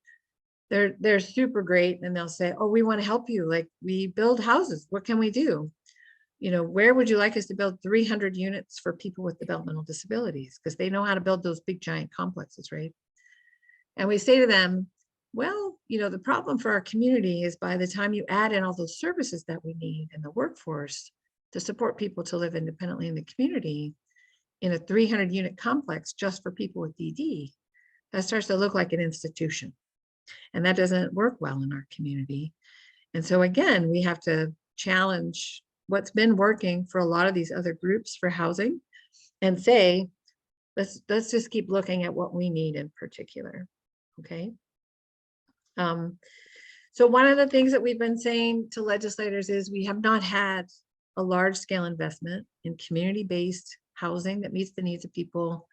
they're super great, and they'll say, oh, we want to help you. Like, we build houses. What can we do? Where would you like us to build 300 units for people with developmental disabilities? Because they know how to build those big giant complexes, right? And we say to them, well, the problem for our community is by the time you add in all those services that we need and the workforce to support people to live independently in the community in a 300 unit complex just for people with DD, that starts to look like an institution. And that doesn't work well in our community. And so again, we have to challenge what's been working for a lot of these other groups for housing and say, let's just keep looking at what we need in particular. Okay. So one of the things that we've been saying to legislators is we have not had a large scale investment in community-based housing that meets the needs of people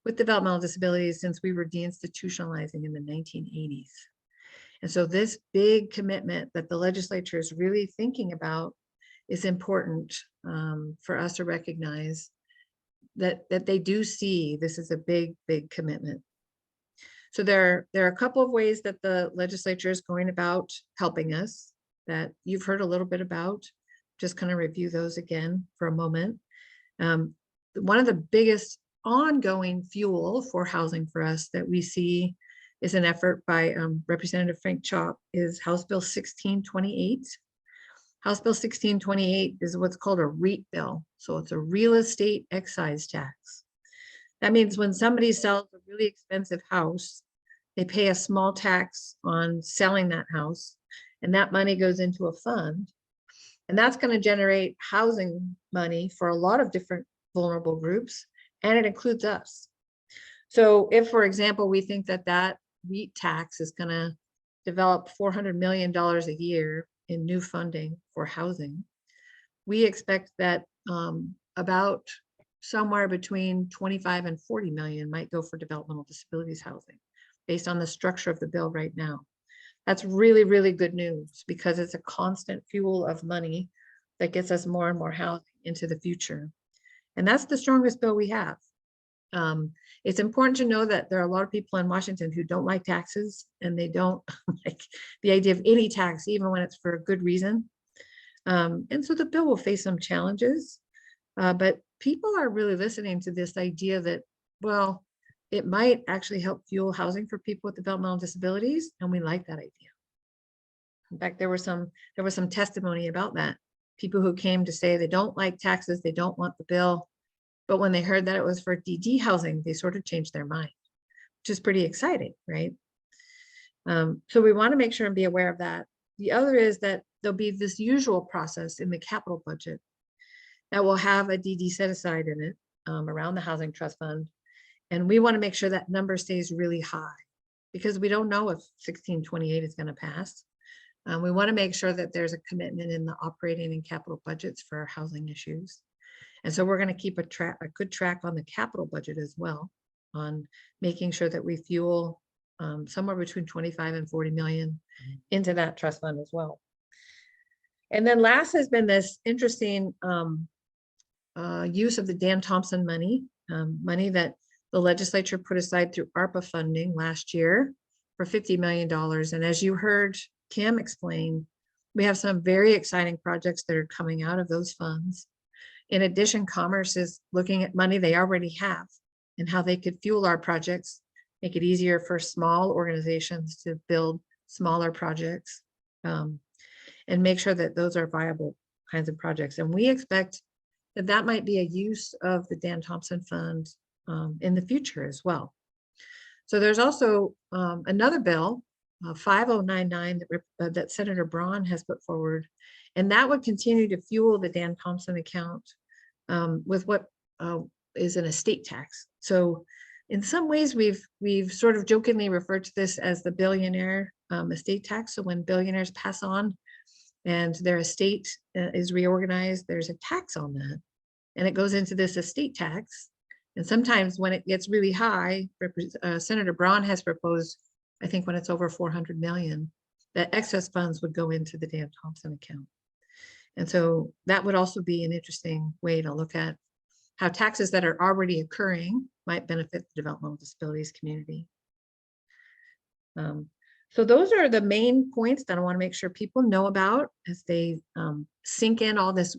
with developmental disabilities since we were deinstitutionalizing in the 1980s. And so this big commitment that the legislature is really thinking about is important for us to recognize that they do see this is a big, big commitment. So there are a couple of ways that the legislature is going about helping us that you've heard a little bit about. Just kind of review those again for a moment. One of the biggest ongoing fuel for housing for us that we see is an effort by Representative Frank Chop is House Bill 1628. House Bill 1628 is what's called a REIT bill. So it's a real estate excise tax. That means when somebody sells a really expensive house, they pay a small tax on selling that house, and that money goes into a fund. And that's going to generate housing money for a lot of different vulnerable groups, and it includes us. So if, for example, we think that that REIT tax is going to develop $400 million a year in new funding for housing, we expect that about somewhere between 25 and 40 million might go for developmental disabilities housing based on the structure of the bill right now. That's really, really good news because it's a constant fuel of money that gets us more and more housing into the future. And that's the strongest bill we have. It's important to know that there are a lot of people in Washington who don't like taxes, and they don't like the idea of any tax, even when it's for a good reason. And so the bill will face some challenges, but people are really listening to this idea that, well, it might actually help fuel housing for people with developmental disabilities, and we like that idea. In fact, there was some testimony about that. People who came to say they don't like taxes, they don't want the bill, but when they heard that it was for DD housing, they sort of changed their mind, which is pretty exciting, right? So we want to make sure and be aware of that. The other is that there'll be this usual process in the capital budget that will have a DD set aside in it around the Housing Trust Fund. And we want to make sure that number stays really high because we don't know if 1628 is going to pass. We want to make sure that there's a commitment in the operating and capital budgets for our housing issues. And so we're going to keep a good track on the capital budget as well, on making sure that we fuel somewhere between 25 and 40 million into that trust fund as well. And then last has been this interesting use of the Dan Thompson money, money that the legislature put aside through ARPA funding last year for $50 million. And as you heard Kim explain, we have some very exciting projects that are coming out of those funds. In addition, Commerce is looking at money they already have and how they could fuel our projects, make it easier for small organizations to build smaller projects, and make sure that those are viable kinds of projects. And we expect that that might be a use of the Dan Thompson Fund in the future as well. So there's also another bill, 5099, that Senator Braun has put forward, and that would continue to fuel the Dan Thompson account with what is an estate tax. So in some ways, we've sort of jokingly referred to this as the billionaire estate tax. So when billionaires pass on and their estate is reorganized, there's a tax on that, and it goes into this estate tax. And sometimes when it gets really high, Senator Braun has proposed, I think when it's over 400 million, that excess funds would go into the Dan Thompson account. And so that would also be an interesting way to look at how taxes that are already occurring might benefit the developmental disabilities community. So those are the main points that I want to make sure people know about as they sink in all this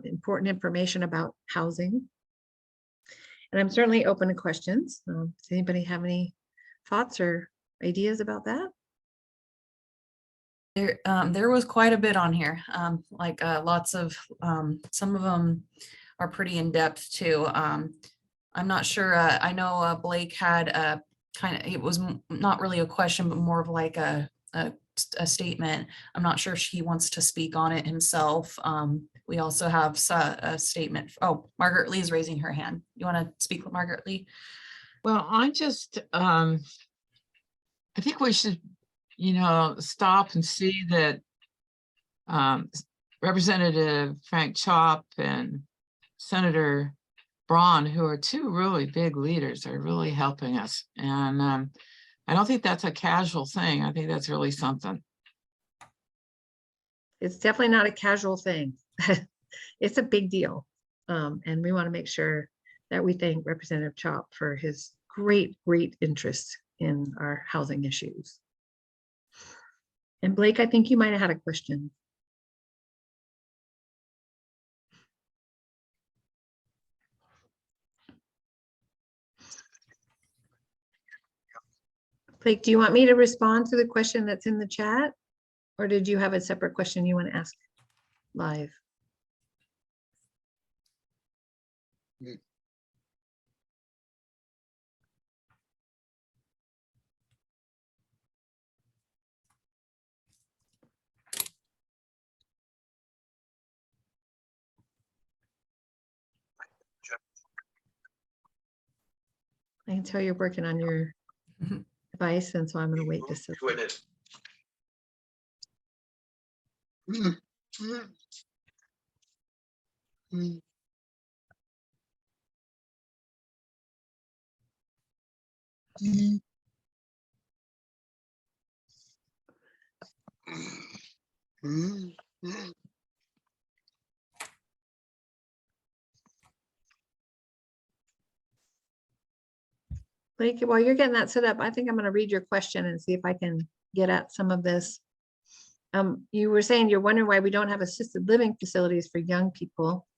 important information about housing. And I'm certainly open to questions. Does anybody have any thoughts or ideas about that? There was quite a bit on here, lots of, some of them are pretty in depth too. I'm not sure, I know Blake had a kind of, it was not really a question, but more of like a statement. I'm not sure if he wants to speak on it himself. We also have a statement. Oh, Margaret Lee is raising her hand. You want to speak with Margaret Lee? Well, I just, I think we should, stop and see that Representative Frank Chop and Senator Braun, who are two really big leaders, are really helping us. And I don't think that's a casual thing. I think that's really something. It's definitely not a casual thing. It's a big deal. And we want to make sure that we thank Representative Chop for his great interest in our housing issues. And Blake, I think you might have had a question. Blake, do you want me to respond to the question that's in the chat? Or did you have a separate question you want to ask live? I can tell you're working on your device, and so I'm going to wait just a second. Blake, while you're getting that set up, I think I'm going to read your question and see if I can get at some of this. You were saying you're wondering why we don't have assisted living facilities for young people.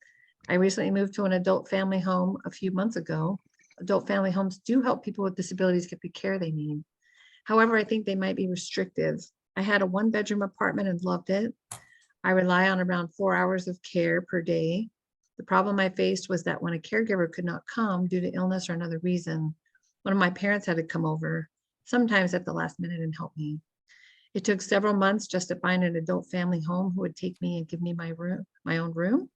I recently moved to an adult family home a few months ago. Adult family homes do help people with disabilities get the care they need. However, I think they might be restrictive. I had a 1-bedroom apartment and loved it. I rely on around 4 hours of care per day. The problem I faced was that when a caregiver could not come due to illness or another reason, one of my parents had to come over, sometimes at the last minute, and help me. It took several months just to find an adult family home who would take me and give me my own room.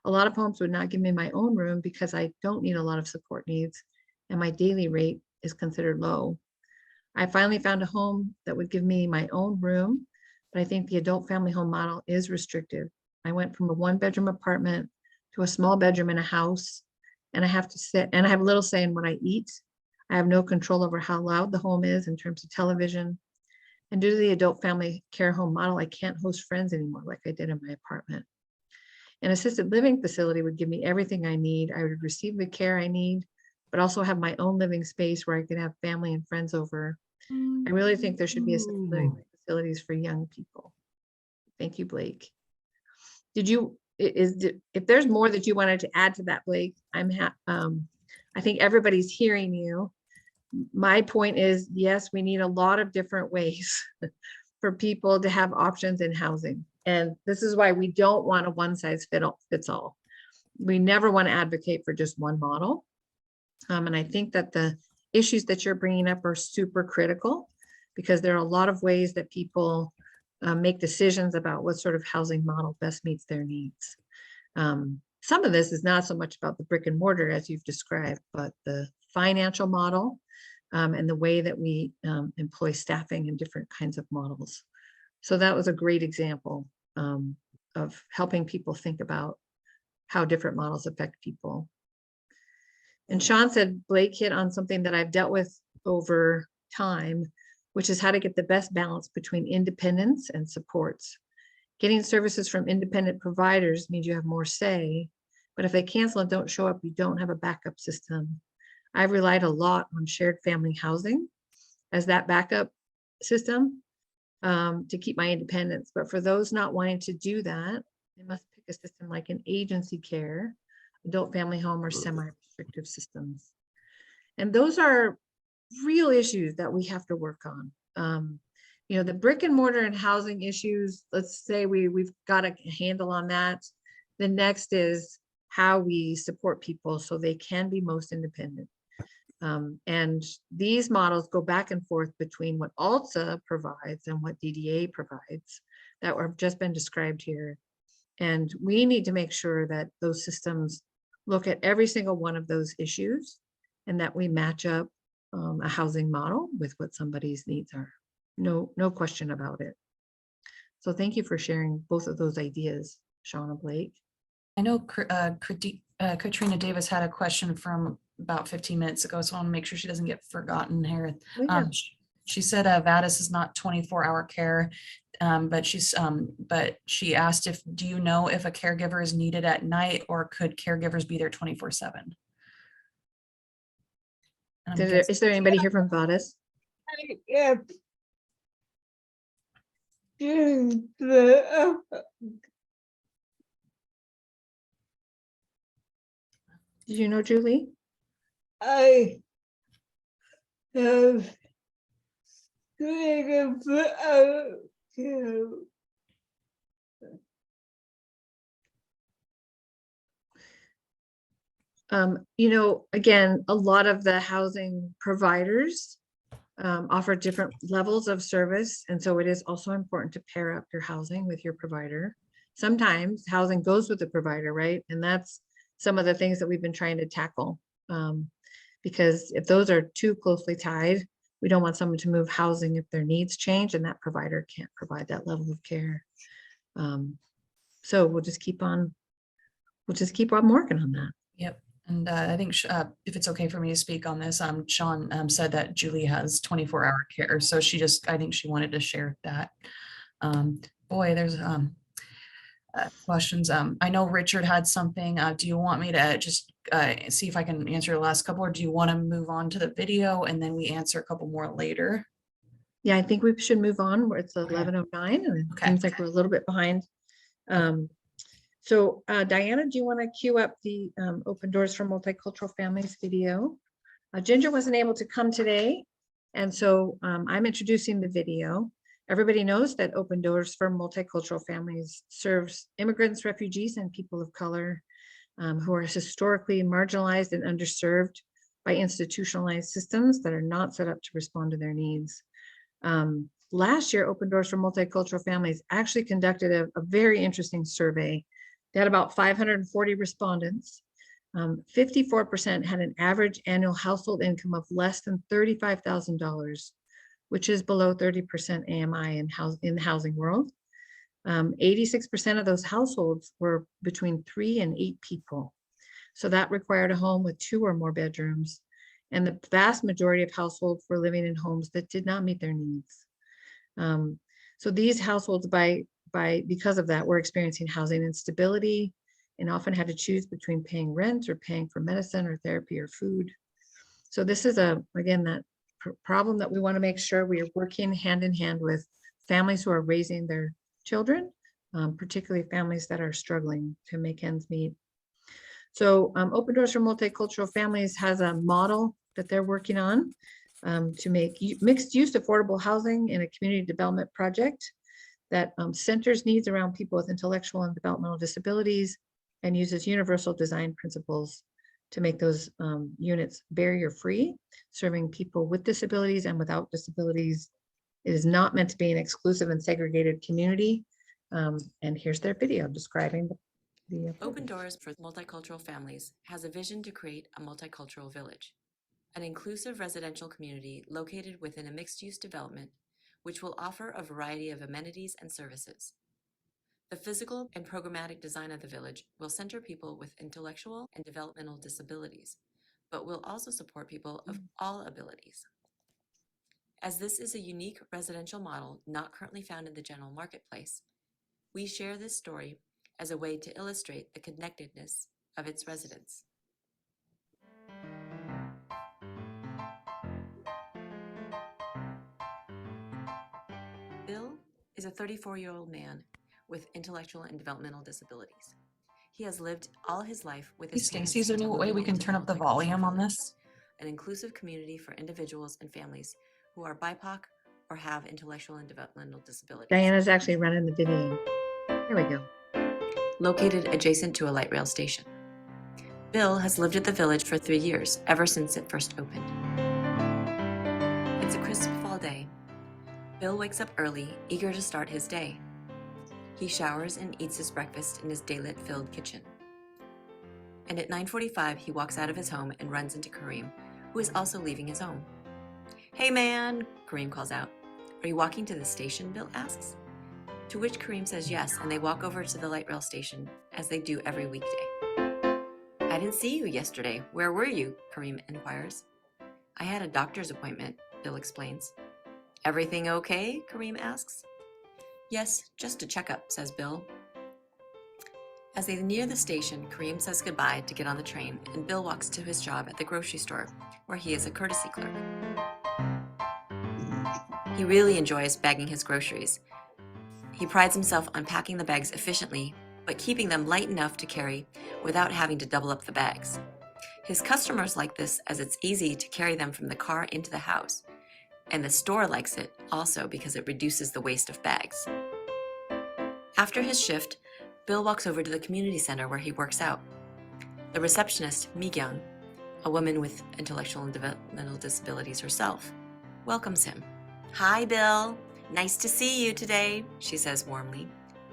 A lot of homes would not give me my own room because I don't need a lot of support needs, and my daily rate is considered low. I finally found a home that would give me my own room, but I think the adult family home model is restrictive. I went from a 1-bedroom apartment to a small bedroom in a house, and I have little say in what I eat. I have no control over how loud the home is in terms of television. And due to the adult family care home model, I can't host friends anymore like I did in my apartment. An assisted living facility would give me everything I need. I would receive the care I need, but also have my own living space where I could have family and friends over. I really think there should be assisted living facilities for young people. Thank you, Blake. Did you if there's more that you wanted to add to that, Blake, I think everybody's hearing you. My point is, yes, we need a lot of different ways for people to have options in housing. And this is why we don't want a one size fits all. We never want to advocate for just one model. And I think that the issues that you're bringing up are super critical, because there are a lot of ways that people make decisions about what sort of housing model best meets their needs. Some of this is not so much about the brick and mortar as you've described, but the financial model and the way that we employ staffing in different kinds of models. So that was a great example of helping people think about how different models affect people. And Sean said Blake hit on something that I've dealt with over time, which is how to get the best balance between independence and supports. Getting services from independent providers means you have more say, but if they cancel and don't show up, you don't have a backup system. I've relied a lot on shared family housing as that backup system to keep my independence. But for those not wanting to do that, they must pick a system like an agency care, adult family home, or semi-restrictive systems. And those are real issues that we have to work on. You know, the brick and mortar and housing issues, let's say we've got a handle on that. The next is how we support people so they can be most independent. And these models go back and forth between what ALTSA provides and what DDA provides that have just been described here. And we need to make sure that those systems look at every single one of those issues and that we match up a housing model with what somebody's needs are. No question about it. So thank you for sharing both of those ideas, Shauna Blake. I know Katrina Davis had a question from about 15 minutes ago, so I want to make sure she doesn't get forgotten here. She said VADIS is not 24-hour care, but she asked do you know if a caregiver is needed at night, or could caregivers be there 24/7? Is there anybody here from VADIS? Yeah. Did you know, Julie? I have created you know, again, a lot of the housing providers offer different levels of service. And so it is also important to pair up your housing with your provider. Sometimes housing goes with the provider, right? And that's some of the things that we've been trying to tackle. Because if those are too closely tied, we don't want someone to move housing if their needs change and that provider can't provide that level of care. So we'll just keep on working on that. Yep. And I think if it's okay for me to speak on this, Sean said that Julie has 24-hour care. So I think she wanted to share that. Boy, there's questions. I know Richard had something. Do you want me to just see if I can answer the last couple, or do you want to move on to the video and then we answer a couple more later? Yeah, I think we should move on where it's 11:09 and it seems like we're a little bit behind. So Diana, do you want to queue up the Open Doors for Multicultural Families video? Ginger wasn't able to come today, and so I'm introducing the video. Everybody knows that Open Doors for Multicultural Families serves immigrants, refugees, and people of color who are historically marginalized and underserved by institutionalized systems that are not set up to respond to their needs. Last year, Open Doors for Multicultural Families actually conducted a very interesting survey. They had about 540 respondents. 54% had an average annual household income of less than $35,000, which is below 30% AMI in the housing world. 86% of those households were between 3 and 8 people. So that required a home with 2 or more bedrooms. And the vast majority of households were living in homes that did not meet their needs. So these households, because of that, were experiencing housing instability and often had to choose between paying rent or paying for medicine or therapy or food. So this is again, that problem that we want to make sure we are working hand in hand with families who are raising their children particularly families that are struggling to make ends meet. So Open Doors for Multicultural Families has a model that they're working on to make mixed use affordable housing in a community development project that centers needs around people with intellectual and developmental disabilities and uses universal design principles to make those units barrier-free, serving people with disabilities and without disabilities. It is not meant to be an exclusive and segregated community. And here's their video describing the Open Doors for Multicultural Families has a vision to create a multicultural village, an inclusive residential community located within a mixed-use development, which will offer a variety of amenities and services. The physical and programmatic design of the village will center people with intellectual and developmental disabilities, but will also support people of all abilities. As this is a unique residential model not currently found in the general marketplace, we share this story as a way to illustrate the connectedness of its residents. Bill is a 34-year-old man with intellectual and developmental disabilities. He has lived all his life with his parents. Stacy, is there any way we can turn up the volume on this? An inclusive community for individuals and families who are BIPOC or have intellectual and developmental disabilities. Diana's actually running the video. Here we go. Located adjacent to a light rail station. Bill has lived at the village for 3 years, ever since it first opened. It's a crisp fall day. Bill wakes up early, eager to start his day. He showers and eats his breakfast in his daylit-filled kitchen. And at 9:45, he walks out of his home and runs into Kareem, who is also leaving his home. "Hey man," Kareem calls out. "Are you walking to the station?" Bill asks. To which Kareem says yes, and they walk over to the light rail station, as they do every weekday. "I didn't see you yesterday. Where were you?" Kareem inquires. "I had a doctor's appointment," Bill explains. "Everything okay?" Kareem asks. "Yes, just a checkup," says Bill. As they near the station, Kareem says goodbye to get on the train, and Bill walks to his job at the grocery store, where he is a courtesy clerk. He really enjoys bagging his groceries. He prides himself on packing the bags efficiently, but keeping them light enough to carry without having to double up the bags. His customers like this as it's easy to carry them from the car into the house, and the store likes it also because it reduces the waste of bags. After his shift, Bill walks over to the community center where he works out. The receptionist, Mi-kyung, a woman with intellectual and developmental disabilities herself, welcomes him. "Hi, Bill. Nice to see you today," she says warmly.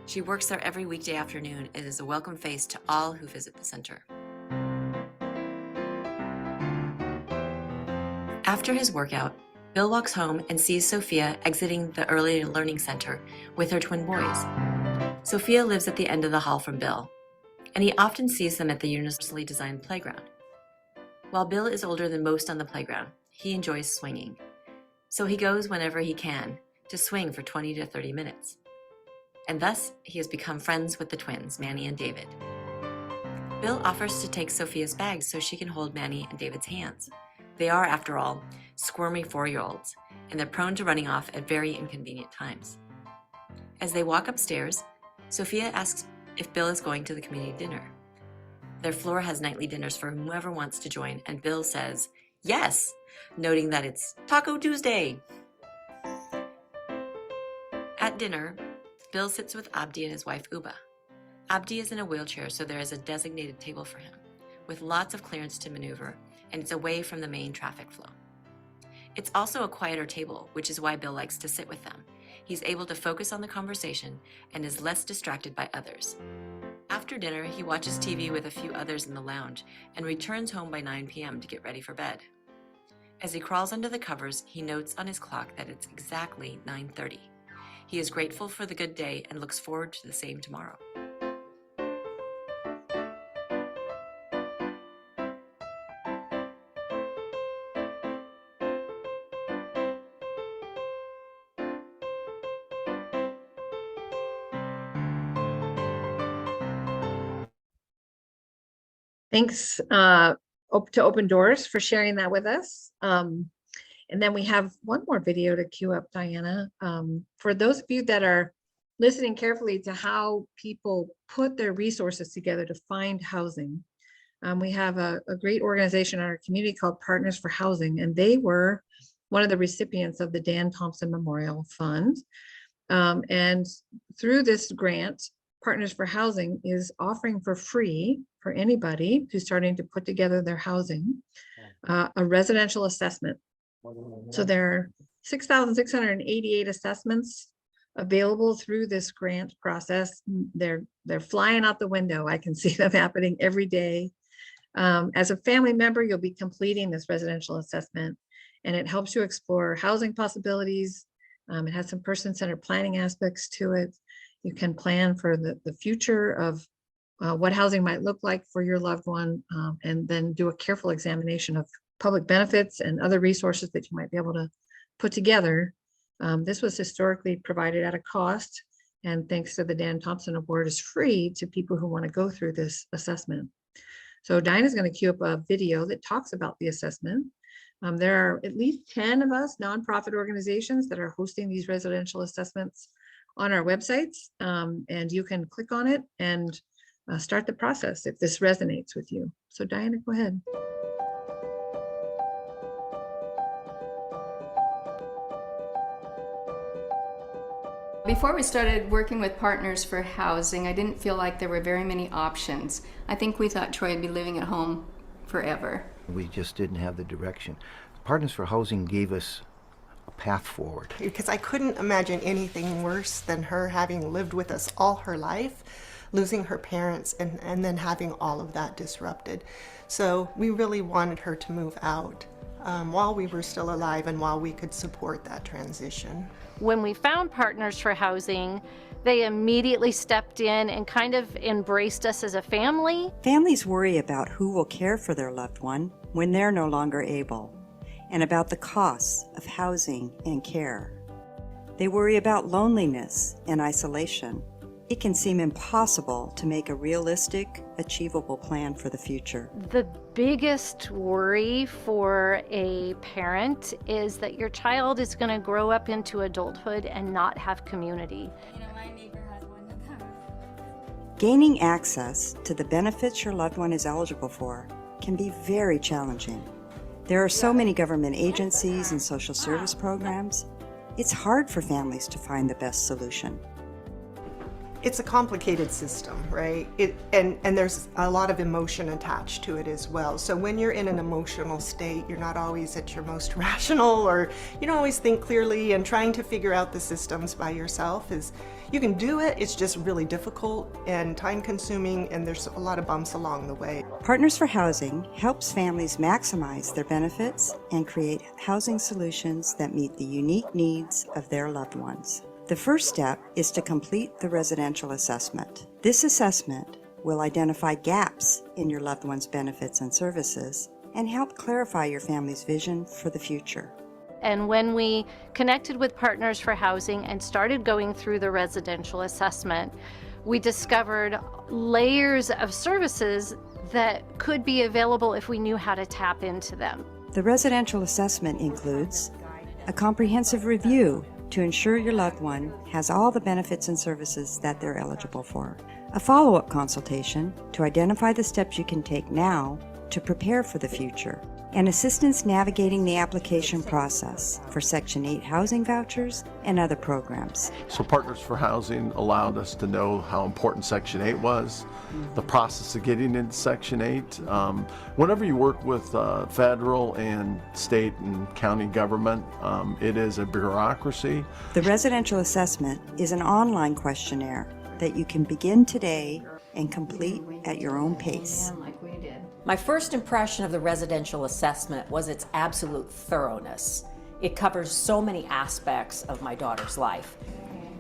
She works there every weekday afternoon and is a welcome face to all who visit the center. After his workout, Bill walks home and sees Sophia exiting the early learning center with her twin boys. Sophia lives at the end of the hall from Bill, and he often sees them at the universally designed playground. While Bill is older than most on the playground, he enjoys swinging. So he goes whenever he can to swing for 20 to 30 minutes. And thus, he has become friends with the twins, Manny and David. Bill offers to take Sophia's bags so she can hold Manny and David's hands. They are, after all, squirmy 4-year-olds, and they're prone to running off at very inconvenient times. As they walk upstairs, Sophia asks if Bill is going to the community dinner. Their floor has nightly dinners for whomever wants to join, and Bill says, yes, noting that it's Taco Tuesday. At dinner, Bill sits with Abdi and his wife Uba. Abdi is in a wheelchair, so there is a designated table for him, with lots of clearance to maneuver, and it's away from the main traffic flow. It's also a quieter table, which is why Bill likes to sit with them. He's able to focus on the conversation and is less distracted by others. After dinner, he watches TV with a few others in the lounge and returns home by 9 p.m. to get ready for bed. As he crawls under the covers, he notes on his clock that it's exactly 9:30. He is grateful for the good day and looks forward to the same tomorrow. Thanks to Open Doors for sharing that with us. And then we have one more video to queue up, Diana. For those of you that are listening carefully to how people put their resources together to find housing. We have a great organization in our community called Partners for Housing, and they were one of the recipients of the Dan Thompson Memorial Fund. And through this grant, Partners for Housing is offering for free for anybody who's starting to put together their housing, a residential assessment. So there are 6,688 assessments available through this grant process. They're flying out the window. I can see them happening every day. As a family member, you'll be completing this residential assessment, and it helps you explore housing possibilities. It has some person-centered planning aspects to it. You can plan for the future of what housing might look like for your loved one, and then do a careful examination of public benefits and other resources that you might be able to put together. This was historically provided at a cost, and thanks to the Dan Thompson Award, is free to people who want to go through this assessment. So Diana's going to queue up a video that talks about the assessment. There are at least 10 of us nonprofit organizations that are hosting these residential assessments on our websites, and you can click on it and start the process if this resonates with you. So Diana, go ahead. Before we started working with Partners for Housing, I didn't feel like there were very many options. I think we thought Troy would be living at home forever. We just didn't have the direction. Partners for Housing gave us a path forward. Because I couldn't imagine anything worse than her having lived with us all her life, losing her parents, and then having all of that disrupted. So we really wanted her to move out while we were still alive and while we could support that transition. When we found Partners for Housing, they immediately stepped in and kind of embraced us as a family. Families worry about who will care for their loved one when they're no longer able, and about the costs of housing and care. They worry about loneliness and isolation. It can seem impossible to make a realistic, achievable plan for the future. The biggest worry for a parent is that your child is going to grow up into adulthood and not have community. Gaining access to the benefits your loved one is eligible for can be very challenging. There are so many government agencies and social service programs. It's hard for families to find the best solution. It's a complicated system, right? And there's a lot of emotion attached to it as well. So when you're in an emotional state, you're not always at your most rational, or you don't always think clearly, and trying to figure out the systems by yourself is, you can do it, it's just really difficult and time consuming, and there's a lot of bumps along the way. Partners for Housing helps families maximize their benefits and create housing solutions that meet the unique needs of their loved ones. The first step is to complete the residential assessment. This assessment will identify gaps in your loved one's benefits and services and help clarify your family's vision for the future. And when we connected with Partners for Housing and started going through the residential assessment, we discovered layers of services that could be available if we knew how to tap into them. The residential assessment includes a comprehensive review to ensure your loved one has all the benefits and services that they're eligible for, a follow-up consultation to identify the steps you can take now to prepare for the future, and assistance navigating the application process for Section 8 housing vouchers and other programs. So Partners for Housing allowed us to know how important Section 8 was, the process of getting into Section 8. Whenever you work with federal and state and county government, it is a bureaucracy. The residential assessment is an online questionnaire that you can begin today and complete at your own pace. My first impression of the residential assessment was its absolute thoroughness. It covers so many aspects of my daughter's life.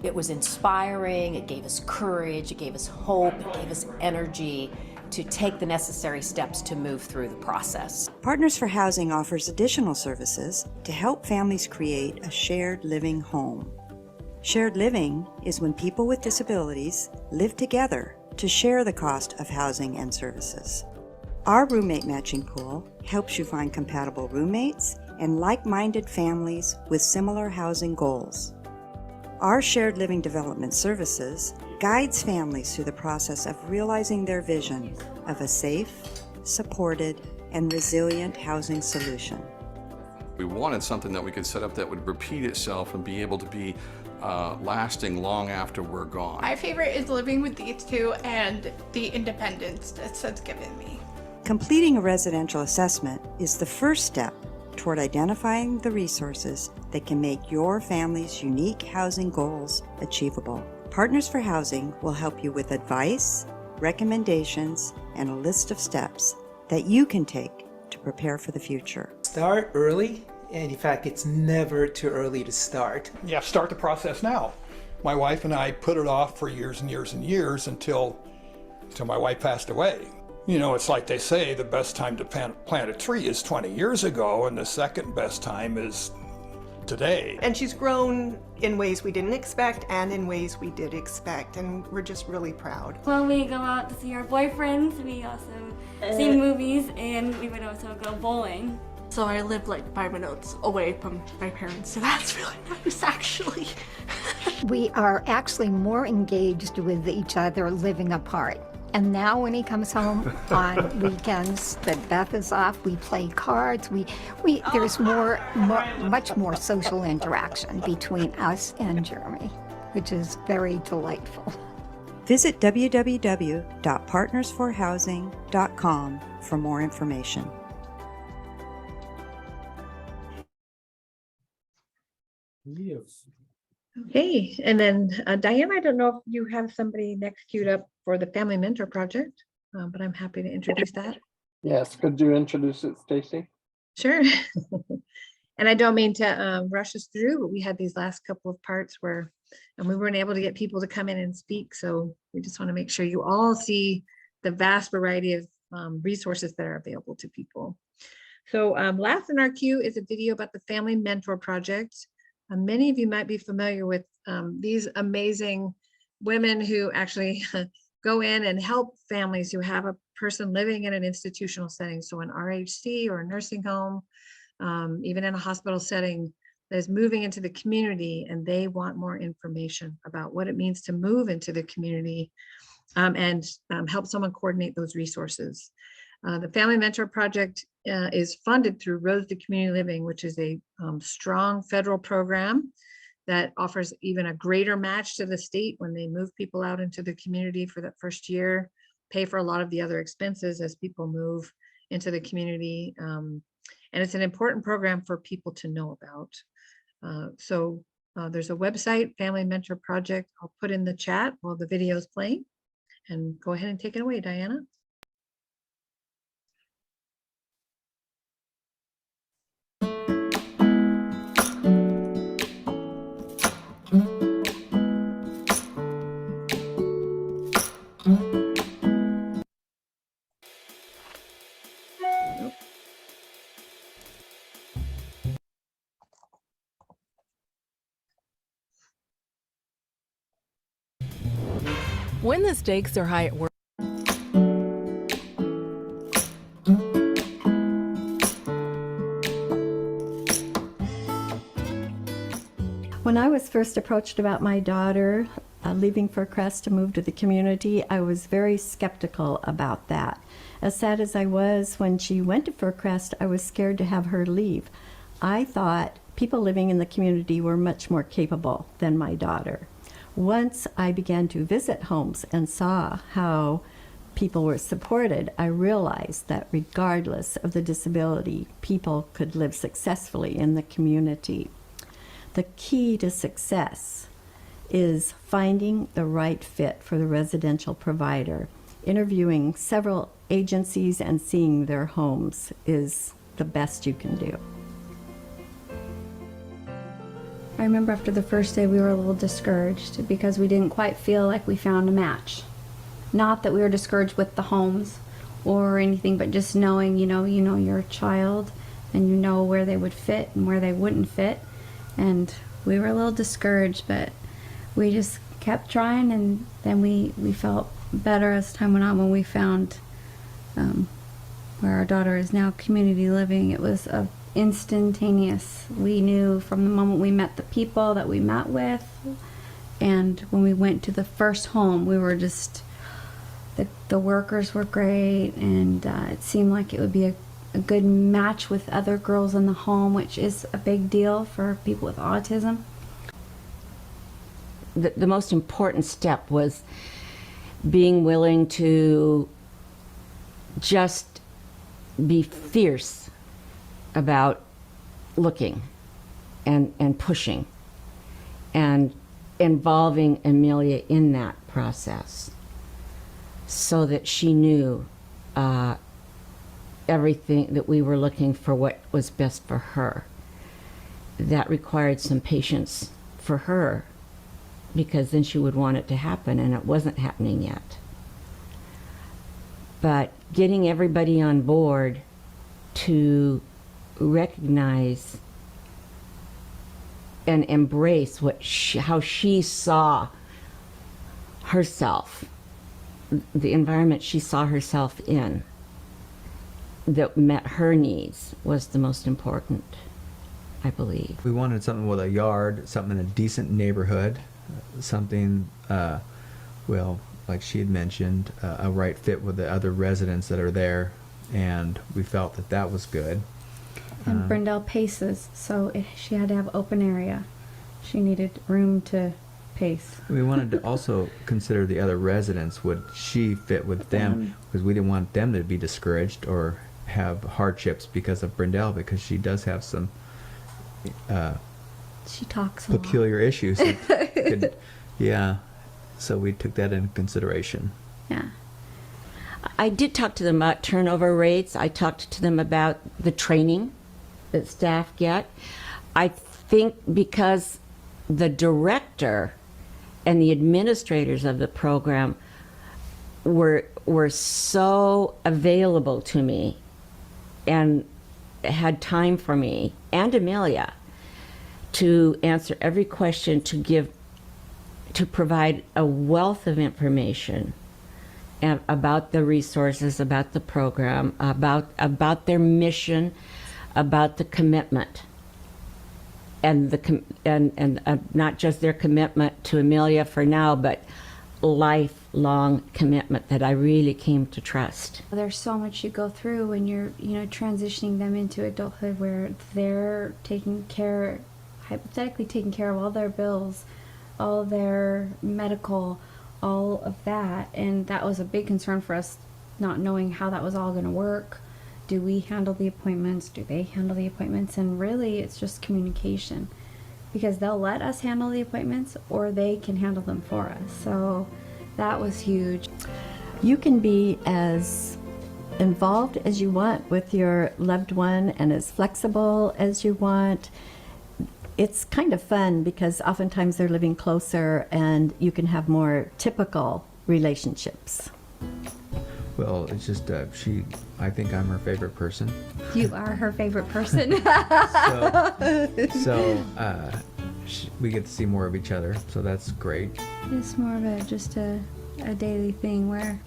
It was inspiring, it gave us courage, it gave us hope, it gave us energy to take the necessary steps to move through the process. Partners for Housing offers additional services to help families create a shared living home. Shared living is when people with disabilities live together to share the cost of housing and services. Our roommate matching pool helps you find compatible roommates and like-minded families with similar housing goals. Our shared living development services guides families through the process of realizing their vision of a safe, supported, and resilient housing solution. We wanted something that we could set up that would repeat itself and be able to be lasting long after we're gone. My favorite is living with these two and the independence that's given me. Completing a residential assessment is the first step toward identifying the resources that can make your family's unique housing goals achievable. Partners for Housing will help you with advice, recommendations, and a list of steps that you can take to prepare for the future. Start early, and in fact, it's never too early to start. Yeah, start the process now. My wife and I put it off for years and years and years until my wife passed away. You know, it's like they say, the best time to plant a tree is 20 years ago, and the second best time is today. And she's grown in ways we didn't expect and in ways we did expect, and we're just really proud. When we go out to see our boyfriends, we also see movies, and we would also go bowling. So I live like 5 minutes away from my parents, so that's really nice actually. We are actually more engaged with each other living apart. And now when he comes home on weekends that Beth is off, we play cards. There's much more social interaction between us and Jeremy, which is very delightful. Visit www.partnersforhousing.com for more information. Okay, and then Diane, I don't know if you have somebody next queued up for the Family Mentor Project, but I'm happy to introduce that. Yes, could you introduce it, Stacy? Sure. And I don't mean to rush us through, but we had these last couple of parts where we weren't able to get people to come in and speak. So we just want to make sure you all see the vast variety of resources that are available to people. So last in our queue is a video about the Family Mentor Project. Many of you might be familiar with these amazing women who actually go in and help families who have a person living in an institutional setting, so an RHC or a nursing home, even in a hospital setting, that is moving into the community, and they want more information about what it means to move into the community and help someone coordinate those resources. The Family Mentor Project is funded through Road to Community Living, which is a strong federal program that offers even a greater match to the state when they move people out into the community for that first year, pay for a lot of the other expenses as people move into the community. And it's an important program for people to know about. So there's a website, Family Mentor Project. I'll put in the chat while the video is playing, and go ahead and take it away, Diana. When the stakes are high at work, when I was first approached about my daughter leaving for Crest to move to the community, I was very skeptical about that. As sad as I was when she went to Fircrest, I was scared to have her leave. I thought people living in the community were much more capable than my daughter. Once I began to visit homes and saw how people were supported, I realized that regardless of the disability, people could live successfully in the community. The key to success is finding the right fit for the residential provider. Interviewing several agencies and seeing their homes is the best you can do. I remember after the first day we were a little discouraged because we didn't quite feel like we found a match. Not that we were discouraged with the homes or anything, but just knowing, you know your child and you know where they would fit and where they wouldn't fit. And we were a little discouraged, but we just kept trying, and then we felt better as time went on when we found where our daughter is now community living. It was instantaneous. We knew from the moment we met the people that we met with And when we went to the first home, we were just, the workers were great, and it seemed like it would be a good match with other girls in the home, which is a big deal for people with autism. The most important step was being willing to just be fierce about looking and pushing and involving Amelia in that process so that she knew everything, that we were looking for what was best for her. That required some patience for her, because then she would want it to happen, and it wasn't happening yet. But getting everybody on board to recognize and embrace how she saw herself, the environment she saw herself in, that met her needs, was the most important, I believe. We wanted something with a yard, something in a decent neighborhood, something, well, like she had mentioned, a right fit with the other residents that are there, and we felt that that was good. And Brindle paces, so she had to have open area. She needed room to pace. We wanted to also consider the other residents. Would she fit with them? Because we didn't want them to be discouraged or have hardships because of Brindle, because she does have some she talks a peculiar issues. Yeah, so we took that into consideration. Yeah. I did talk to them about turnover rates. I talked to them about the training that staff get. I think because the director and the administrators of the program were so available to me and had time for me and Amelia to answer every question, to provide a wealth of information and about the resources, about the program, about their mission, about the commitment, and not just their commitment to Amelia for now, but lifelong commitment that I really came to trust. There's so much you go through when you're, transitioning them into adulthood, where they're hypothetically taking care of all their bills, all their medical, all of that. And that was a big concern for us, not knowing how that was all going to work. Do we handle the appointments? Do they handle the appointments? And really, it's just communication, because they'll let us handle the appointments or they can handle them for us. So that was huge. You can be as involved as you want with your loved one and as flexible as you want. It's kind of fun because oftentimes they're living closer and you can have more typical relationships. Well, it's just I think I'm her favorite person. You are her favorite person. So we get to see more of each other, so that's great. It's more of just a daily thing where,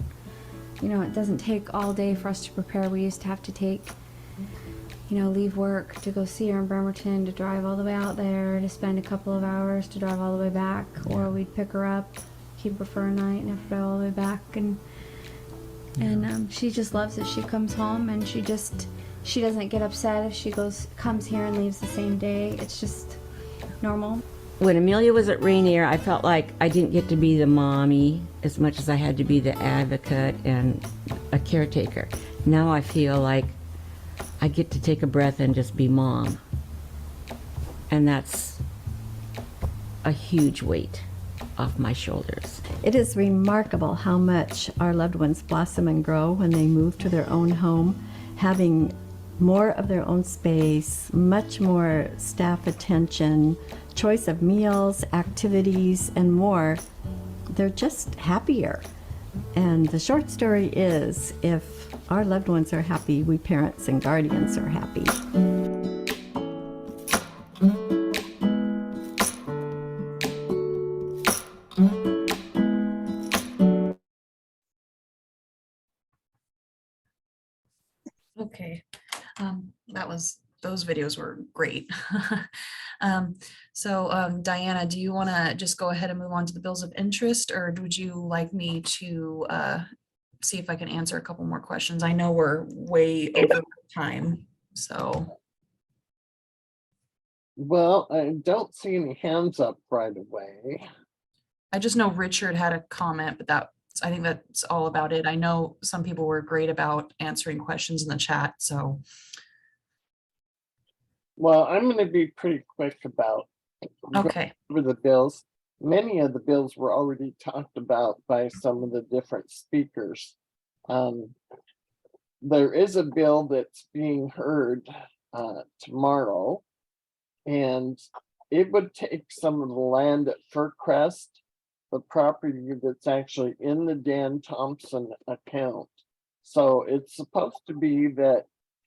it doesn't take all day for us to prepare. We used to have to take, leave work to go see her in Bremerton, to drive all the way out there, to spend a couple of hours to drive all the way back, or we'd pick her up, keep her for a night, and have to drive all the way back. And she just loves it. She comes home and she doesn't get upset if she comes here and leaves the same day. It's just normal. When Amelia was at Rainier, I felt like I didn't get to be the mommy as much as I had to be the advocate and a caretaker. Now I feel like I get to take a breath and just be mom. And that's a huge weight off my shoulders. It is remarkable how much our loved ones blossom and grow when they move to their own home, having more of their own space, much more staff attention, choice of meals, activities, and more. They're just happier. And the short story is, if our loved ones are happy, we parents and guardians are happy. Okay, that was those videos were great. Diana, do you want to just go ahead and move on to the bills of interest, or would you like me to see if I can answer a couple more questions? I know we're way over time, so. Well, I don't see any hands up right away. I just know Richard had a comment, but I think that's all about it. I know some people were great about answering questions in the chat, so. Well, I'm going to be pretty quick about Okay. over the bills. Many of the bills were already talked about by some of the different speakers. There is a bill that's being heard tomorrow, and it would take some of the land at Fircrest, the property that's actually in the Dan Thompson account. So it's supposed to be that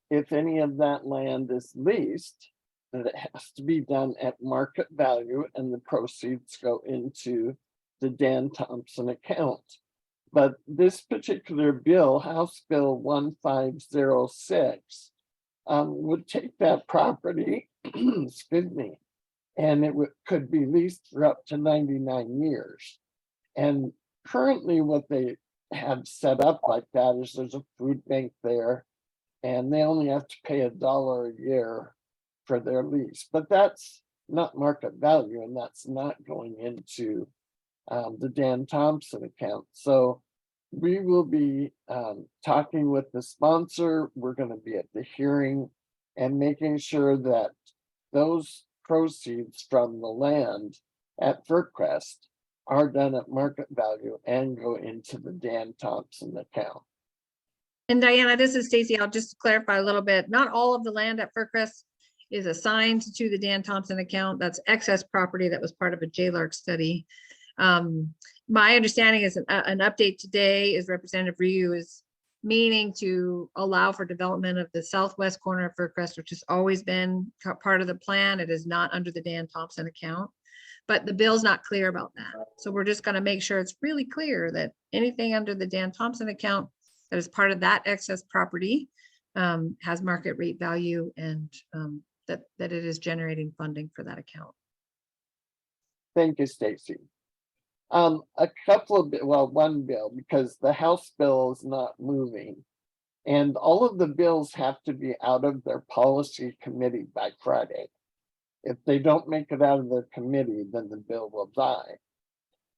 if any of that land is leased, that it has to be done at market value and the proceeds go into the Dan Thompson account. But this particular bill, House Bill 1506, would take that property, excuse me, and it could be leased for up to 99 years. And currently what they have set up like that is there's a food bank there, and they only have to pay $1 a year for their lease. But that's not market value, and that's not going into the Dan Thompson account. So we will be talking with the sponsor. We're going to be at the hearing and making sure that those proceeds from the land at Fircrest are done at market value and go into the Dan Thompson account. And Diana, this is Stacy. I'll just clarify a little bit. Not all of the land at Fircrest is assigned to the Dan Thompson account. That's excess property that was part of a JLARC study. My understanding is an update today is Representative Ryu is meaning to allow for development of the southwest corner of Fircrest, which has always been part of the plan. It is not under the Dan Thompson account, but the bill's not clear about that. So we're just going to make sure it's really clear that anything under the Dan Thompson account that is part of that excess property has market rate value, and that it is generating funding for that account. Thank you, Stacy. A couple of, one bill, because the House bill is not moving, and all of the bills have to be out of their policy committee by Friday. If they don't make it out of their committee, then the bill will die.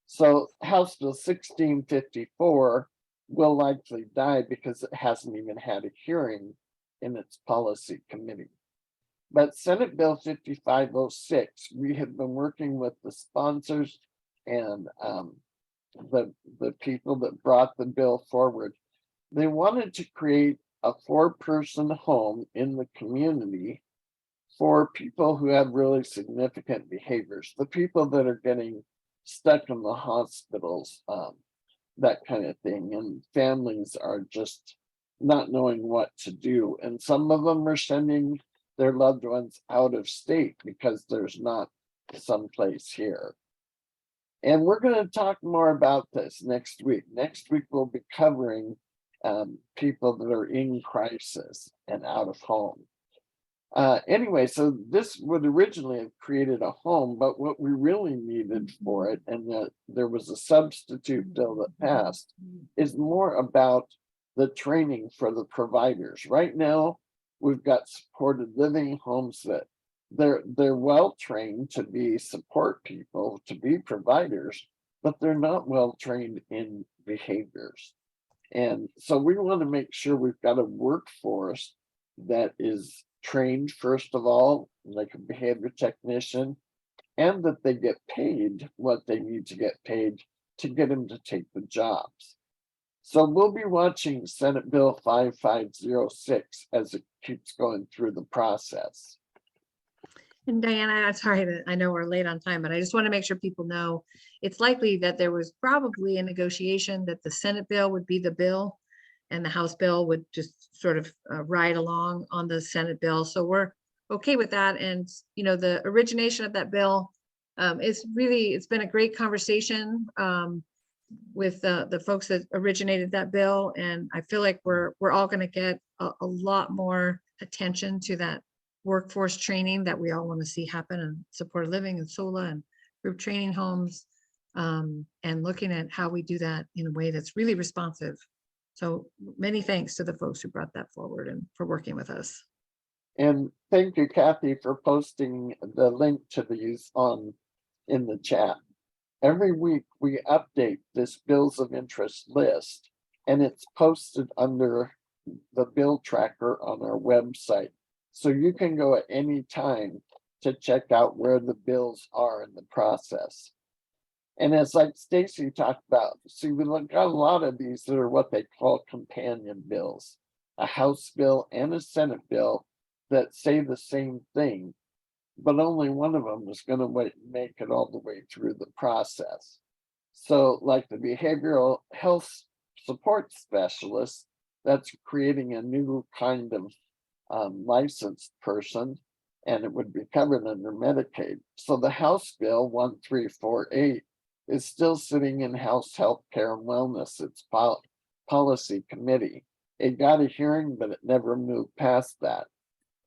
So House Bill 1654 will likely die because it hasn't even had a hearing in its policy committee. But Senate Bill 5506, we have been working with the sponsors and the people that brought the bill forward. They wanted to create a 4-person home in the community for people who have really significant behaviors, the people that are getting stuck in the hospitals, that kind of thing, and families are just not knowing what to do. And some of them are sending their loved ones out of state because there's not someplace here. And we're going to talk more about this next week. Next week, we'll be covering people that are in crisis and out of home. Anyway, so this would originally have created a home, but what we really needed for it, and there was a substitute bill that passed, is more about the training for the providers. Right now, we've got supported living homes that they're well trained to be support people, to be providers, but they're not well trained in behaviors. And so we want to make sure we've got a workforce that is trained, first of all, like a behavior technician, and that they get paid what they need to get paid to get them to take the jobs. So we'll be watching Senate Bill 5506 as it keeps going through the process. And Diana, I'm sorry that I know we're late on time, but I just want to make sure people know it's likely that there was probably a negotiation that the Senate bill would be the bill and the House bill would just sort of ride along on the Senate bill. So we're okay with that. And, you know, the origination of that bill is really, it's been a great conversation with the folks that originated that bill. And I feel like we're all going to get a lot more attention to that workforce training that we all want to see happen, and supported living and SOLA and group training homes, and looking at how we do that in a way that's really responsive. So many thanks to the folks who brought that forward and for working with us. And thank you, Kathy, for posting the link to these in the chat. Every week we update this bills of interest list, and it's posted under the bill tracker on our website. So you can go at any time to check out where the bills are in the process. And as like Stacy talked about, see, we got a lot of these that are what they call companion bills, a House bill and a Senate bill that say the same thing, but only one of them is going to make it all the way through the process. So like the behavioral health support specialist, that's creating a new kind of licensed person, and it would be covered under Medicaid. So the House Bill 1348 is still sitting in House Health Care and Wellness, its policy committee. It got a hearing, but it never moved past that.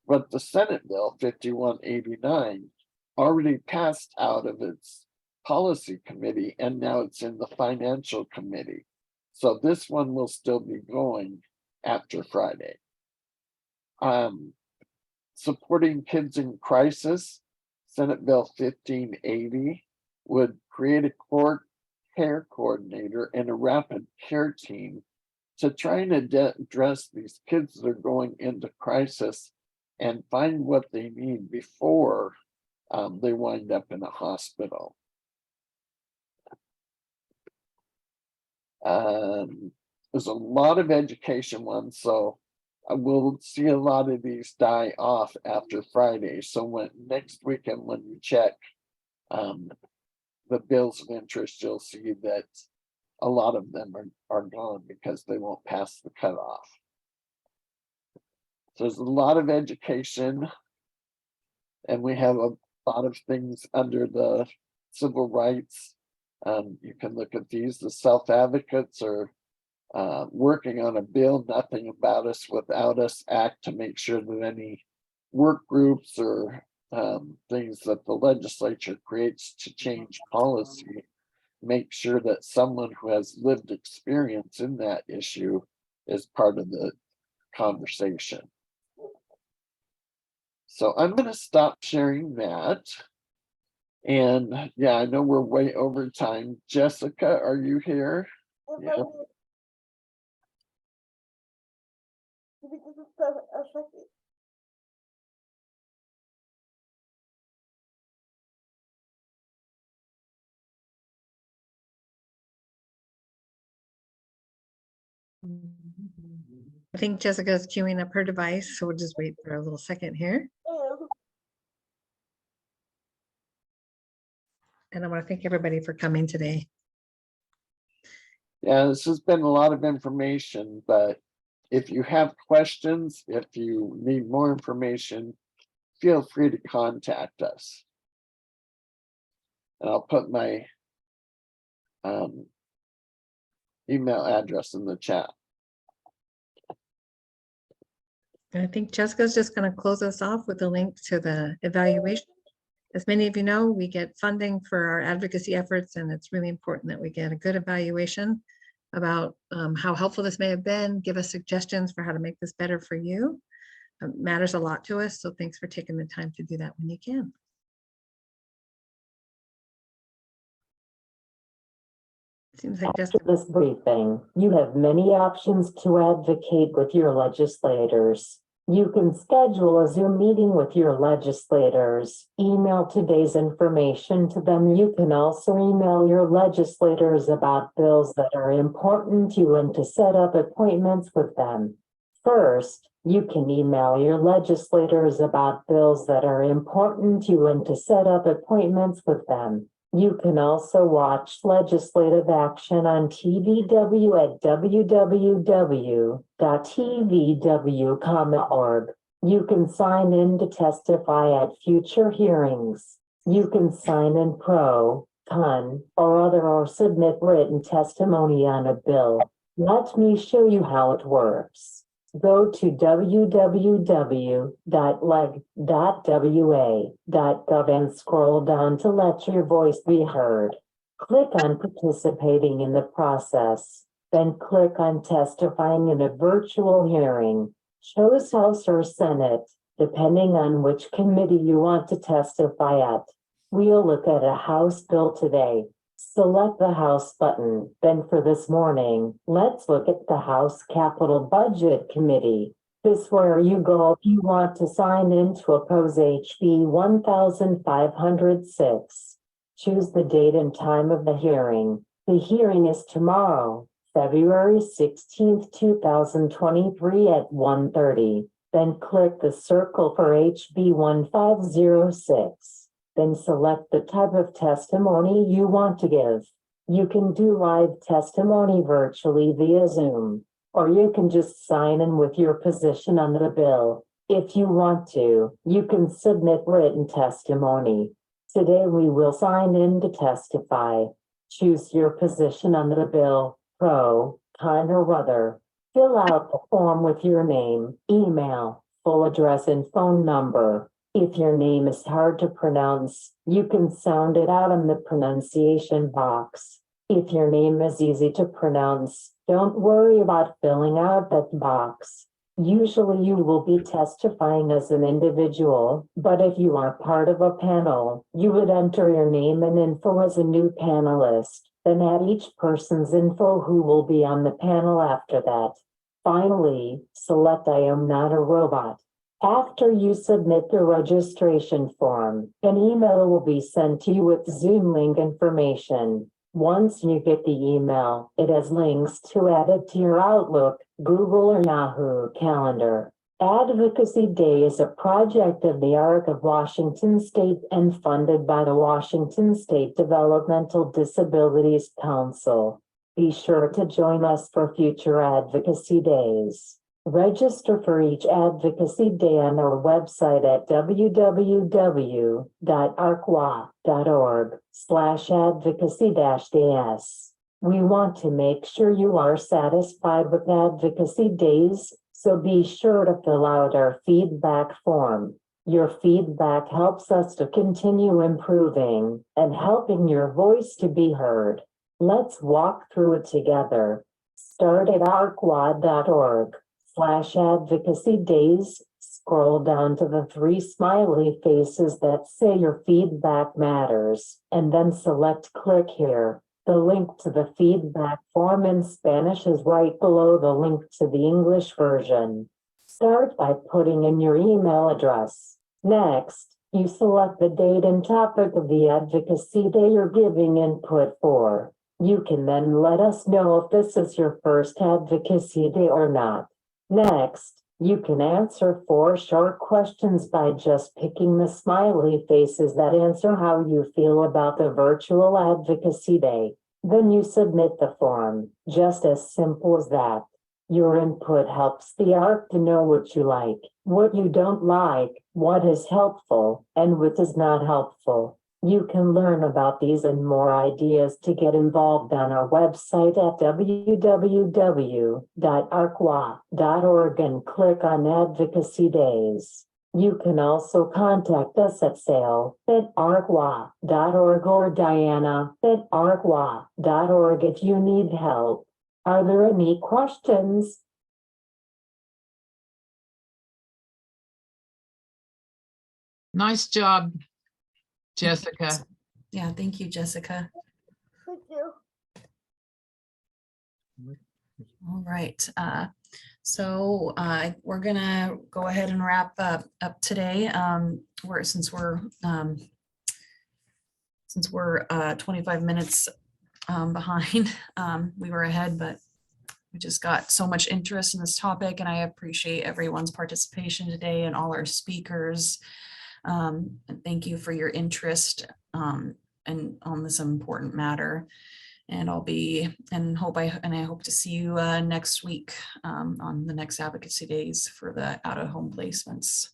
But the Senate Bill 5189 already passed out of its policy committee, and now it's in the financial committee. So this one will still be going after Friday. Supporting kids in crisis, Senate Bill 1580 would create a care coordinator and a rapid care team to try and address these kids that are going into crisis and find what they need before they wind up in a hospital. There's a lot of education ones, so we'll see a lot of these die off after Friday. So next weekend, when you check the bills of interest, you'll see that a lot of them are gone because they won't pass the cutoff. So there's a lot of education, and we have a lot of things under the civil rights. You can look at these. The self-advocates are working on a bill, Nothing About Us Without Us Act, to make sure that any work groups or things that the legislature creates to change policy, make sure that someone who has lived experience in that issue is part of the conversation. So I'm going to stop sharing that. And yeah, I know we're way over time. Jessica, are you here? Yeah. I think Jessica's queuing up her device, so we'll just wait for a little second here. And I want to thank everybody for coming today. Yeah, this has been a lot of information, but if you have questions, if you need more information, feel free to contact us. And I'll put my email address in the chat. And I think Jessica's just going to close us off with a link to the evaluation. As many of you know, we get funding for our advocacy efforts, and it's really important that we get a good evaluation about how helpful this may have been. Give us suggestions for how to make this better for you. It matters a lot to us, so thanks for taking the time to do that when you can. Seems like After this briefing, you have many options to advocate with your legislators. You can schedule a Zoom meeting with your legislators, email today's information to them. You can also email your legislators about bills that are important to you and to set up appointments with them. First, you can email your legislators about bills that are important to you and to set up appointments with them. You can also watch legislative action on TVW at www.tvw.org. You can sign in to testify at future hearings. You can sign in pro, con, or submit written testimony on a bill. Let me show you how it works. Go to www.leg.wa.gov and scroll down to let your voice be heard. Click on participating in the process, then click on testifying in a virtual hearing. Choose House or Senate, depending on which committee you want to testify at. We'll look at a House bill today. Select the House button. Then for this morning, let's look at the House Capital Budget Committee. This is where you go if you want to sign in to oppose HB 1506. Choose the date and time of the hearing. The hearing is tomorrow, February 16th, 2023 at 1:30. Then click the circle for HB 1506. Then select the type of testimony you want to give. You can do live testimony virtually via Zoom, or you can just sign in with your position on the bill. If you want to, you can submit written testimony. Today we will sign in to testify. Choose your position on the bill, pro, con, or other. Fill out the form with your name, email, full address, and phone number. If your name is hard to pronounce, you can sound it out in the pronunciation box. If your name is easy to pronounce, don't worry about filling out that box. Usually you will be testifying as an individual, but if you are part of a panel, you would enter your name and info as a new panelist, then add each person's info who will be on the panel after that. Finally, select I am not a robot. After you submit the registration form, an email will be sent to you with Zoom link information. Once you get the email, it has links to add it to your Outlook, Google, or Yahoo calendar. Advocacy Day is a project of the ARC of Washington State and funded by the Washington State Developmental Disabilities Council. Be sure to join us for future Advocacy Days. Register for each Advocacy Day on our website at www.arcwa.org/advocacy-ds. We want to make sure you are satisfied with Advocacy Days, so be sure to fill out our feedback form. Your feedback helps us to continue improving and helping your voice to be heard. Let's walk through it together. Start at arcwa.org/advocacy days, scroll down to the 3 smiley faces that say your feedback matters, and then select click here. The link to the feedback form in Spanish is right below the link to the English version. Start by putting in your email address. Next, you select the date and topic of the Advocacy Day you're giving input for. You can then let us know if this is your first Advocacy Day or not. Next, you can answer 4 short questions by just picking the smiley faces that answer how you feel about the virtual Advocacy Day. Then you submit the form, just as simple as that. Your input helps the ARC to know what you like, what you don't like, what is helpful, and what is not helpful. You can learn about these and more ideas to get involved on our website at www.arcwa.org and click on Advocacy Days. You can also contact us at sale@arcwa.org or diana@arcwa.org if you need help. Are there any questions? Nice job, Jessica. Yeah, thank you, Jessica. Thank you. All right. So we're gonna go ahead and wrap up today. Since we're 25 minutes behind. We were ahead, but we just got so much interest in this topic, and I appreciate everyone's participation today and all our speakers. And thank you for your interest and on this important matter. And I hope to see you next week on the next Advocacy Days for the out-of-home placements.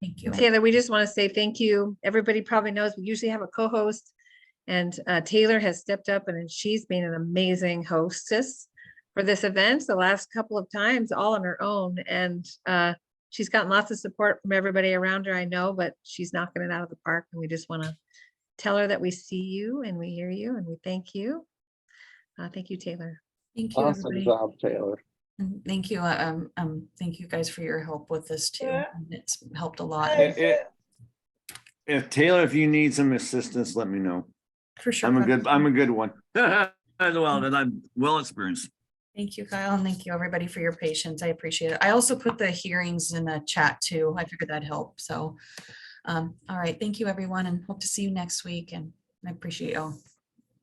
Thank you. Taylor, we just want to say thank you. Everybody probably knows we usually have a co-host, and Taylor has stepped up and she's been an amazing hostess for this event the last couple of times, all on her own. And she's gotten lots of support from everybody around her, I know, but she's knocking it out of the park. And we just want to tell her that we see you and we hear you and we thank you. Thank you, Taylor. Thank you, Awesome everybody. job, Taylor. And thank you. Thank you guys for your help with this too. It's helped a lot. If Taylor, if you need some assistance, let me know. For sure. I'm a good one. Well, and I'm well experienced. Thank you, Kyle, and thank you, everybody, for your patience. I appreciate it. I also put the hearings in the chat too. I figured that'd help. So, all right. Thank you, everyone, and hope to see you next week. And I appreciate y'all.